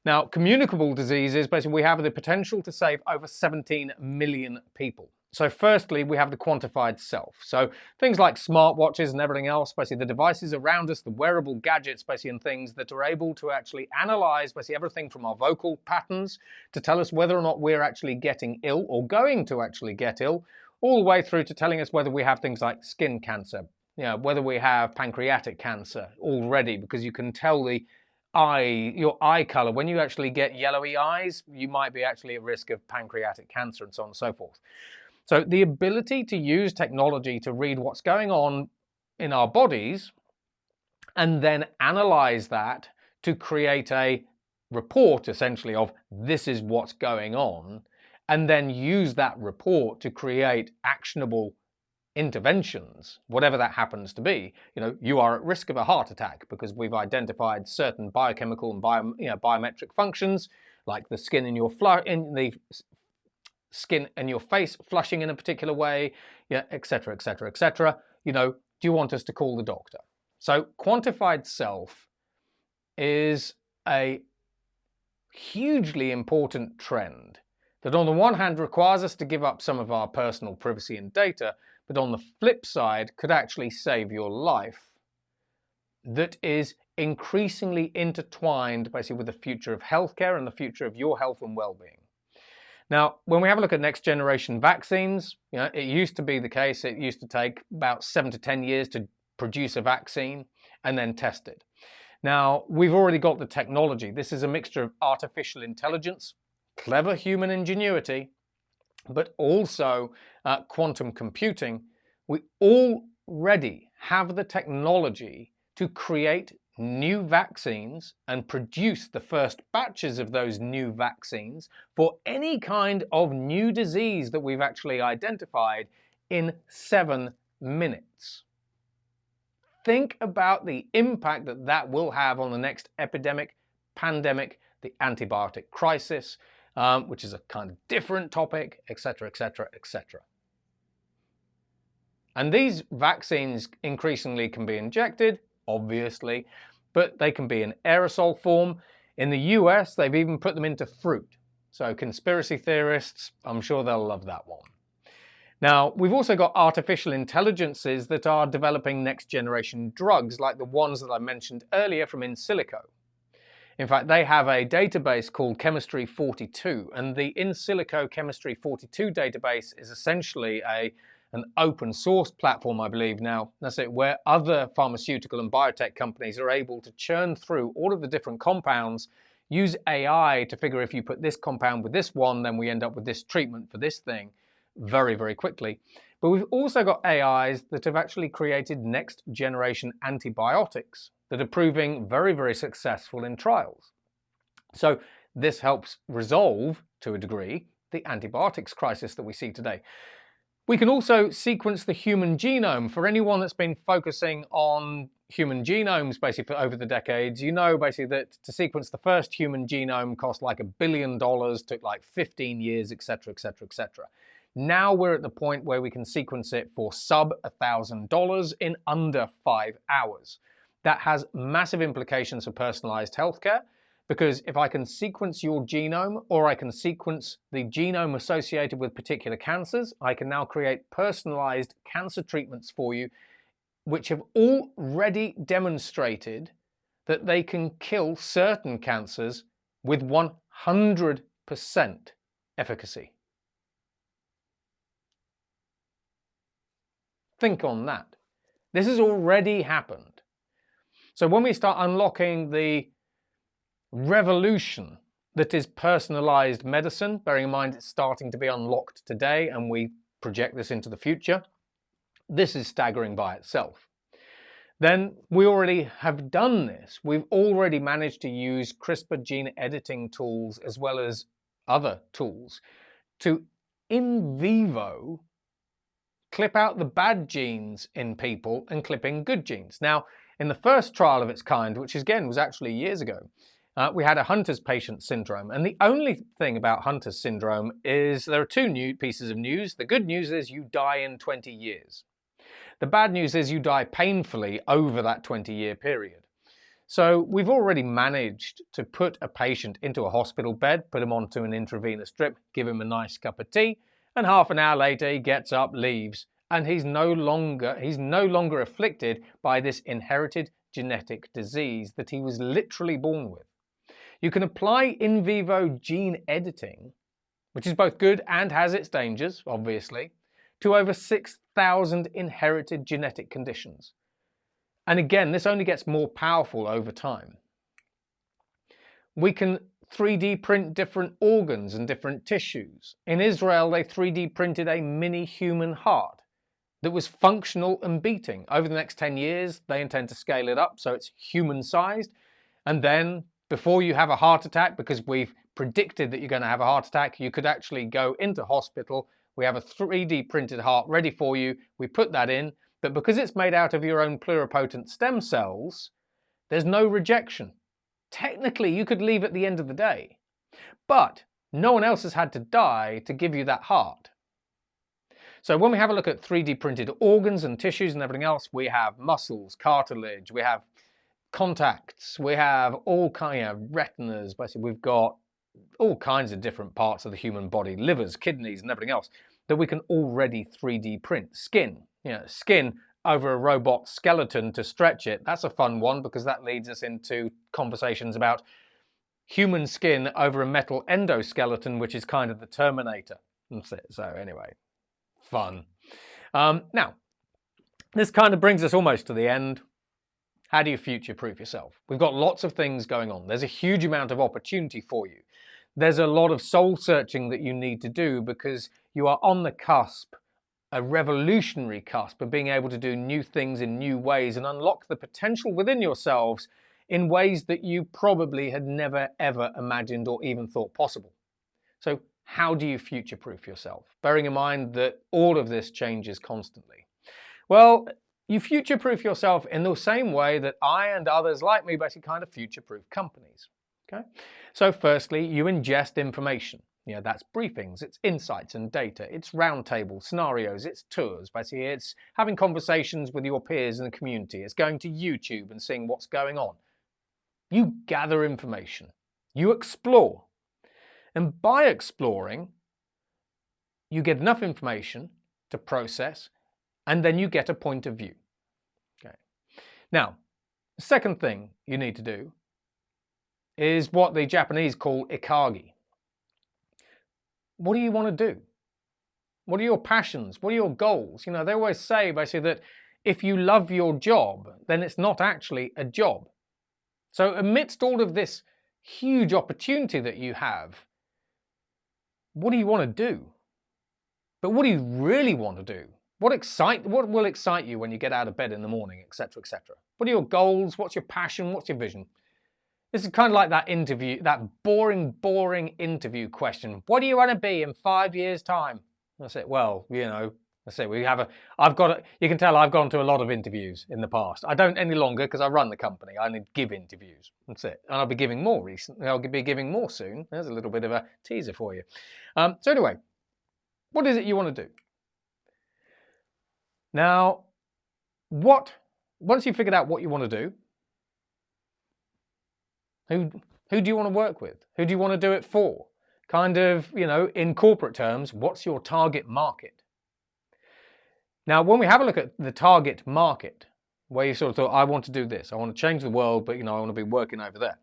Now, communicable diseases, basically, we have the potential to save over 17 million people. So firstly, we have the quantified self. So things like smartwatches and everything else, basically the devices around us, the wearable gadgets, basically, and things that are able to actually analyze basically everything from our vocal patterns to tell us whether or not we're actually getting ill or going to actually get ill, all the way through to telling us whether we have things like skin cancer, whether we have pancreatic cancer already, because you can tell your eye color. When you actually get yellowy eyes, you might be actually at risk of pancreatic cancer and so on and so forth. So the ability to use technology to read what's going on in our bodies and then analyze that to create a report essentially of this is what's going on, and then use that report to create actionable interventions, whatever that happens to be. You are at risk of a heart attack because we've identified certain biochemical and biometric functions, like the skin in your face flushing in a particular way, etc., etc., etc. Do you want us to call the doctor? So quantified self is a hugely important trend that on the one hand requires us to give up some of our personal privacy and data, but on the flip side could actually save your life, that is increasingly intertwined basically with the future of healthcare and the future of your health and well-being. Now, when we have a look at next generation vaccines, it used to be the case, it used to take about 7 to 10 years to produce a vaccine and then test it. Now, we've already got the technology. This is a mixture of artificial intelligence, clever human ingenuity, but also quantum computing. We already have the technology to create new vaccines and produce the first batches of those new vaccines for any kind of new disease that we've actually identified in 7 minutes. Think about the impact that that will have on the next epidemic, pandemic, the antibiotic crisis, which is a kind of different topic, etc., etc., etc. And these vaccines increasingly can be injected, obviously, but they can be in aerosol form. In the US, they've even put them into fruit. So conspiracy theorists, I'm sure they'll love that one. Now, we've also got artificial intelligences that are developing next generation drugs like the ones that I mentioned earlier from in silico. In fact, they have a database called Chemistry 42, and the in silico Chemistry 42 database is essentially an open source platform, I believe now, that's it, where other pharmaceutical and biotech companies are able to churn through all of the different compounds, use AI to figure if you put this compound with this one, then we end up with this treatment for this thing very, very quickly. But we've also got AIs that have actually created next generation antibiotics that are proving very, very successful in trials. So this helps resolve, to a degree, the antibiotics crisis that we see today. We can also sequence the human genome. For anyone that's been focusing on human genomes basically for over the decades, you know basically that to sequence the first human genome cost like $1 billion, took like 15 years, etc., etc., etc. Now we're at the point where we can sequence it for sub $1,000 in under 5 hours. That has massive implications for personalized healthcare, because if I can sequence your genome, or I can sequence the genome associated with particular cancers, I can now create personalized cancer treatments for you, which have already demonstrated that they can kill certain cancers with 100% efficacy. Think on that. This has already happened. So when we start unlocking the revolution that is personalized medicine, bearing in mind it's starting to be unlocked today and we project this into the future, this is staggering by itself. Then we already have done this. We've already managed to use CRISPR gene editing tools as well as other tools to in vivo clip out the bad genes in people and clip in good genes. Now, in the first trial of its kind, which again was actually years ago, we had a Hunter's patient syndrome. And the only thing about Hunter's syndrome is there are two new pieces of news. The good news is you die in 20 years. The bad news is you die painfully over that 20-year period. So we've already managed to put a patient into a hospital bed, put him onto an intravenous drip, give him a nice cup of tea, and half an hour later he gets up, leaves, and he's no longer afflicted by this inherited genetic disease that he was literally born with. You can apply in vivo gene editing, which is both good and has its dangers, obviously, to over 6,000 inherited genetic conditions. And again, this only gets more powerful over time. We can 3D print different organs and different tissues. In Israel, they 3D printed a mini human heart that was functional and beating. Over the next 10 years, they intend to scale it up so it's human-sized. And then, before you have a heart attack, because we've predicted that you're going to have a heart attack, you could actually go into hospital. We have a 3D printed heart ready for you. We put that in, but because it's made out of your own pluripotent stem cells, there's no rejection. Technically, you could leave at the end of the day, but no one else has had to die to give you that heart. So when we have a look at 3D printed organs and tissues and everything else, we have muscles, cartilage, we have contacts, we have all kinds of retinas, basically we've got all kinds of different parts of the human body, livers, kidneys and everything else that we can already 3D print. Skin, skin over a robot skeleton to stretch it. That's a fun one because that leads us into conversations about human skin over a metal endoskeleton, which is kind of the Terminator. So anyway, fun. Now, this kind of brings us almost to the end. How do you future-proof yourself? We've got lots of things going on. There's a huge amount of opportunity for you. There's a lot of soul searching that you need to do because you are on the cusp, a revolutionary cusp of being able to do new things in new ways and unlock the potential within yourselves in ways that you probably had never ever imagined or even thought possible. So how do you future-proof yourself? Bearing in mind that all of this changes constantly. Well, you future-proof yourself in the same way that I and others like me basically kind of future-proof companies. Okay? So firstly, you ingest information. That's briefings, it's insights and data, it's roundtables, scenarios, it's tours. Basically, it's having conversations with your peers in the community. It's going to YouTube and seeing what's going on. You gather information, you explore. And by exploring, you get enough information to process, and then you get a point of view. Okay. Now, the second thing you need to do is what the Japanese call ikagi. What do you want to do? What are your passions? What are your goals? They always say basically that if you love your job, then it's not actually a job. So amidst all of this huge opportunity that you have, what do you want to do? But what do you really want to do? What will excite you when you get out of bed in the morning, etc., etc.? What are your goals? What's your passion? What's your vision? This is kind of like that interview, that boring interview question. What do you want to be in 5 years' time? I said, well, I say you can tell I've gone to a lot of interviews in the past. I don't any longer because I run the company. I only give interviews. That's it. And I'll be giving more recently. I'll be giving more soon. There's a little bit of a teaser for you. So anyway, what is it you want to do? Now, once you've figured out what you want to do, who do you want to work with? Who do you want to do it for? Kind of, in corporate terms, what's your target market? Now, when we have a look at the target market, where you sort of thought, I want to do this, I want to change the world, but I want to be working over there.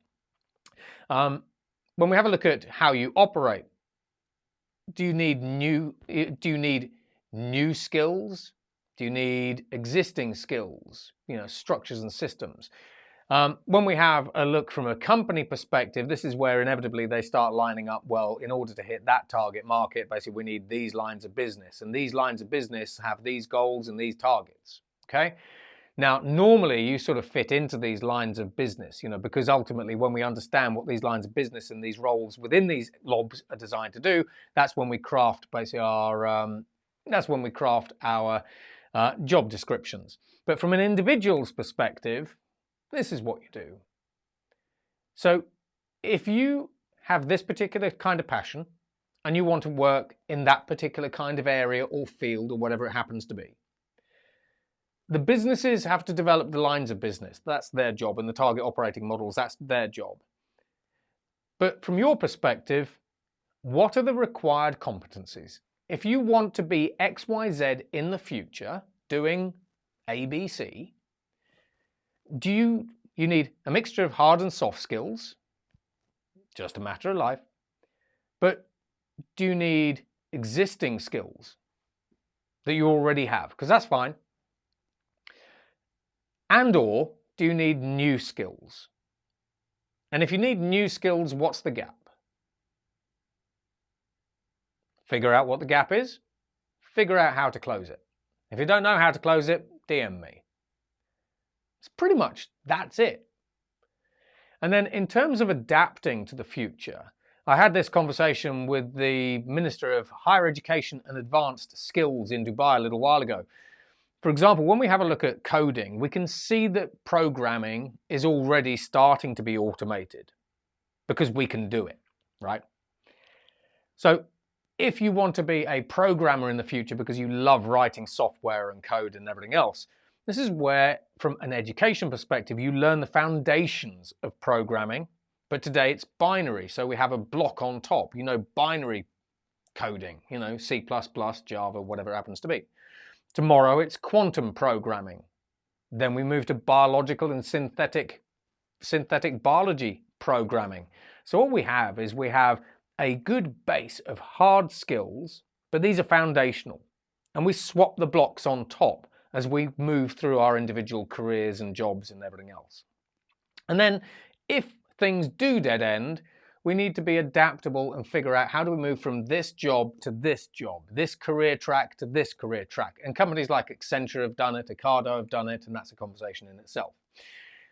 When we have a look at how you operate, do you need new skills? Do you need existing skills? Structures and systems. When we have a look from a company perspective, this is where inevitably they start lining up, well, in order to hit that target market, basically we need these lines of business, and these lines of business have these goals and these targets, okay? Now, normally you sort of fit into these lines of business, because ultimately when we understand what these lines of business and these roles within these lobs are designed to do, that's when we craft basically our job descriptions. But from an individual's perspective, this is what you do. So if you have this particular kind of passion and you want to work in that particular kind of area or field or whatever it happens to be, the businesses have to develop the lines of business. That's their job, and the target operating models, that's their job. But from your perspective, what are the required competencies? If you want to be XYZ in the future doing ABC, do you need a mixture of hard and soft skills? Just a matter of life. But do you need existing skills that you already have? Because that's fine. And or do you need new skills? And if you need new skills, what's the gap? Figure out what the gap is. Figure out how to close it. If you don't know how to close it, DM me. It's pretty much, that's it. And then in terms of adapting to the future, I had this conversation with the Minister of Higher Education and Advanced Skills in Dubai a little while ago. For example, when we have a look at coding, we can see that programming is already starting to be automated because we can do it, right? So if you want to be a programmer in the future because you love writing software and code and everything else, this is where, from an education perspective, you learn the foundations of programming, but today it's binary. So we have a block on top, binary coding, C++, Java, whatever it happens to be. Tomorrow it's quantum programming. Then we move to biological and synthetic biology programming. So what we have is we have a good base of hard skills, but these are foundational. And we swap the blocks on top as we move through our individual careers and jobs and everything else. And then if things do dead end, we need to be adaptable and figure out how do we move from this job to this job, this career track to this career track. And companies like Accenture have done it, Ocado have done it, and that's a conversation in itself.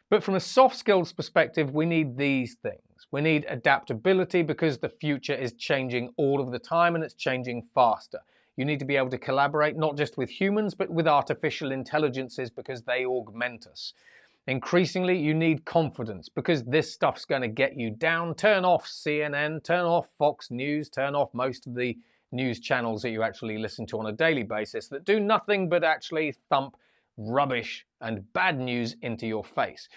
But from a soft skills perspective, we need these things. We need adaptability because the future is changing all of the time and it's changing faster. You need to be able to collaborate not just with humans, but with artificial intelligences because they augment us. Increasingly, you need confidence because this stuff's going to get you down. Turn off CNN, turn off Fox News, turn off most of the news channels that you actually listen to on a daily basis that do nothing but actually thump rubbish and bad news into your face.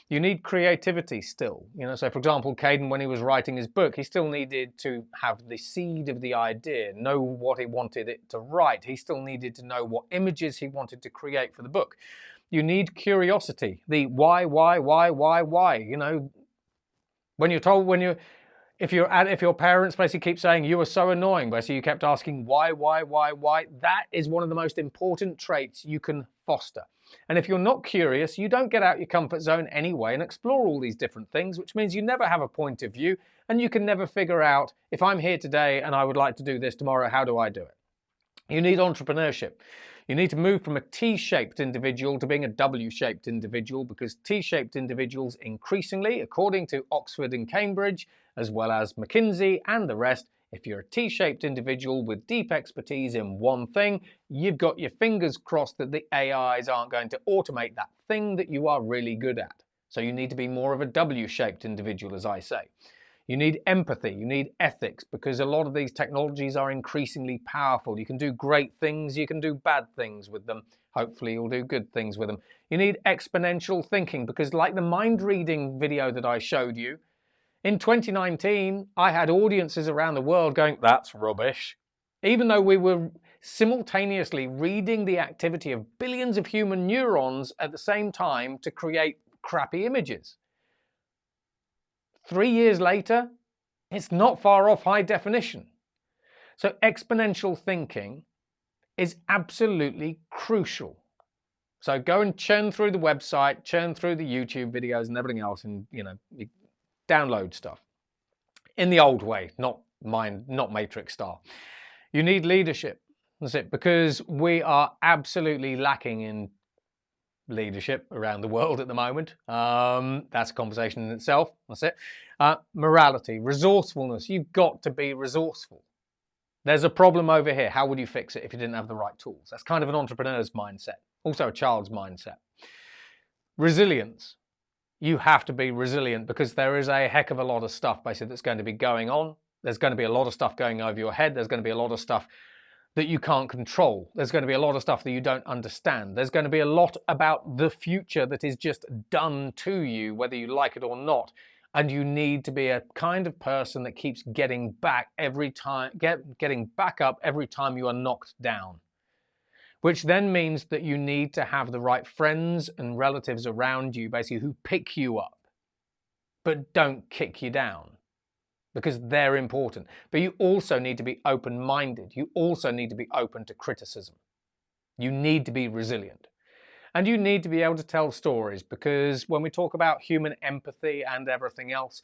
You need creativity still. So for example, Caden, when he was writing his book, he still needed to have the seed of the idea, know what he wanted it to write. He still needed to know what images he wanted to create for the book. You need curiosity, the why, when you're told, if your parents basically keep saying you are so annoying, basically you kept asking why, that is one of the most important traits you can foster. And if you're not curious, you don't get out your comfort zone anyway and explore all these different things, which means you never have a point of view and you can never figure out, if I'm here today and I would like to do this tomorrow, how do I do it? You need entrepreneurship. You need to move from a T-shaped individual to being a W-shaped individual, because T-shaped individuals increasingly, according to Oxford and Cambridge, as well as McKinsey and the rest, if you're a T-shaped individual with deep expertise in one thing, you've got your fingers crossed that the AIs aren't going to automate that thing that you are really good at. So you need to be more of a W-shaped individual, as I say. You need empathy, you need ethics, because a lot of these technologies are increasingly powerful. You can do great things, you can do bad things with them. Hopefully you'll do good things with them. You need exponential thinking, because like the mind reading video that I showed you, in 2019, I had audiences around the world going, that's rubbish. Even though we were simultaneously reading the activity of billions of human neurons at the same time to create crappy images. 3 years later, it's not far off high definition. So exponential thinking is absolutely crucial. So go and churn through the website, churn through the YouTube videos and everything else, and you download stuff in the old way, not Matrix style. You need leadership. That's it, because we are absolutely lacking in leadership around the world at the moment. That's a conversation in itself. That's it. Morality, resourcefulness. You've got to be resourceful. There's a problem over here. How would you fix it if you didn't have the right tools? That's kind of an entrepreneur's mindset, also a child's mindset. Resilience. You have to be resilient, because there is a heck of a lot of stuff basically that's going to be going on. There's going to be a lot of stuff going over your head. There's going to be a lot of stuff that you can't control. There's going to be a lot of stuff that you don't understand. There's going to be a lot about the future that is just done to you, whether you like it or not. And you need to be a kind of person that keeps getting back every time, getting back up every time you are knocked down. Which then means that you need to have the right friends and relatives around you, basically, who pick you up, but don't kick you down, because they're important. But you also need to be open-minded. You also need to be open to criticism. You need to be resilient. And you need to be able to tell stories, because when we talk about human empathy and everything else,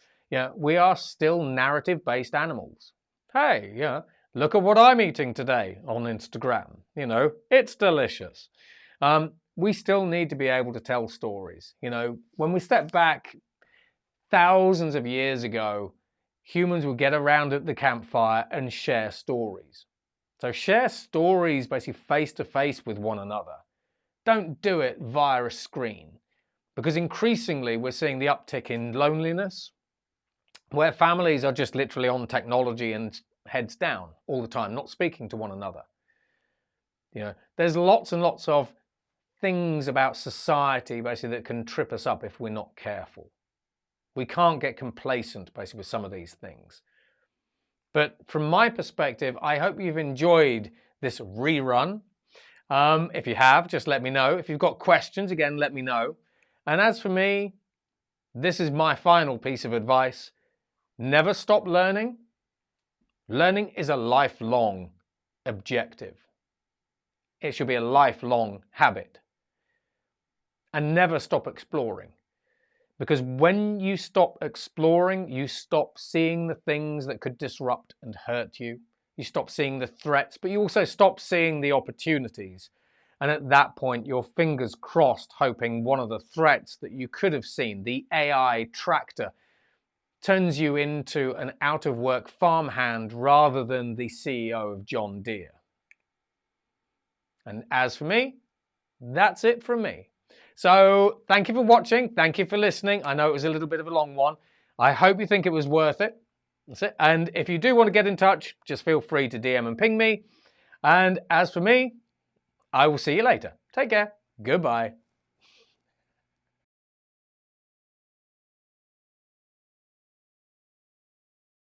we are still narrative-based animals. Hey, look at what I'm eating today on Instagram. It's delicious. We still need to be able to tell stories. When we step back thousands of years ago, humans would get around at the campfire and share stories. So share stories basically face to face with one another. Don't do it via a screen, because increasingly we're seeing the uptick in loneliness, where families are just literally on technology and heads down all the time, not speaking to one another. There's lots and lots of things about society basically that can trip us up if we're not careful. We can't get complacent basically with some of these things. But from my perspective, I hope you've enjoyed this rerun. If you have, just let me know. If you've got questions, again, let me know. And as for me, this is my final piece of advice. Never stop learning. Learning is a lifelong objective. It should be a lifelong habit. And never stop exploring. Because when you stop exploring, you stop seeing the things that could disrupt and hurt you. You stop seeing the threats, but you also stop seeing the opportunities. And at that point, your fingers crossed, hoping one of the threats that you could have seen, the AI tractor, turns you into an out-of-work farmhand rather than the CEO of John Deere. And as for me, that's it from me. So thank you for watching. Thank you for listening. I know it was a little bit of a long one. I hope you think it was worth it. That's it. And if you do want to get in touch, just feel free to DM and ping me. And as for me, I will see you later. Take care. Goodbye.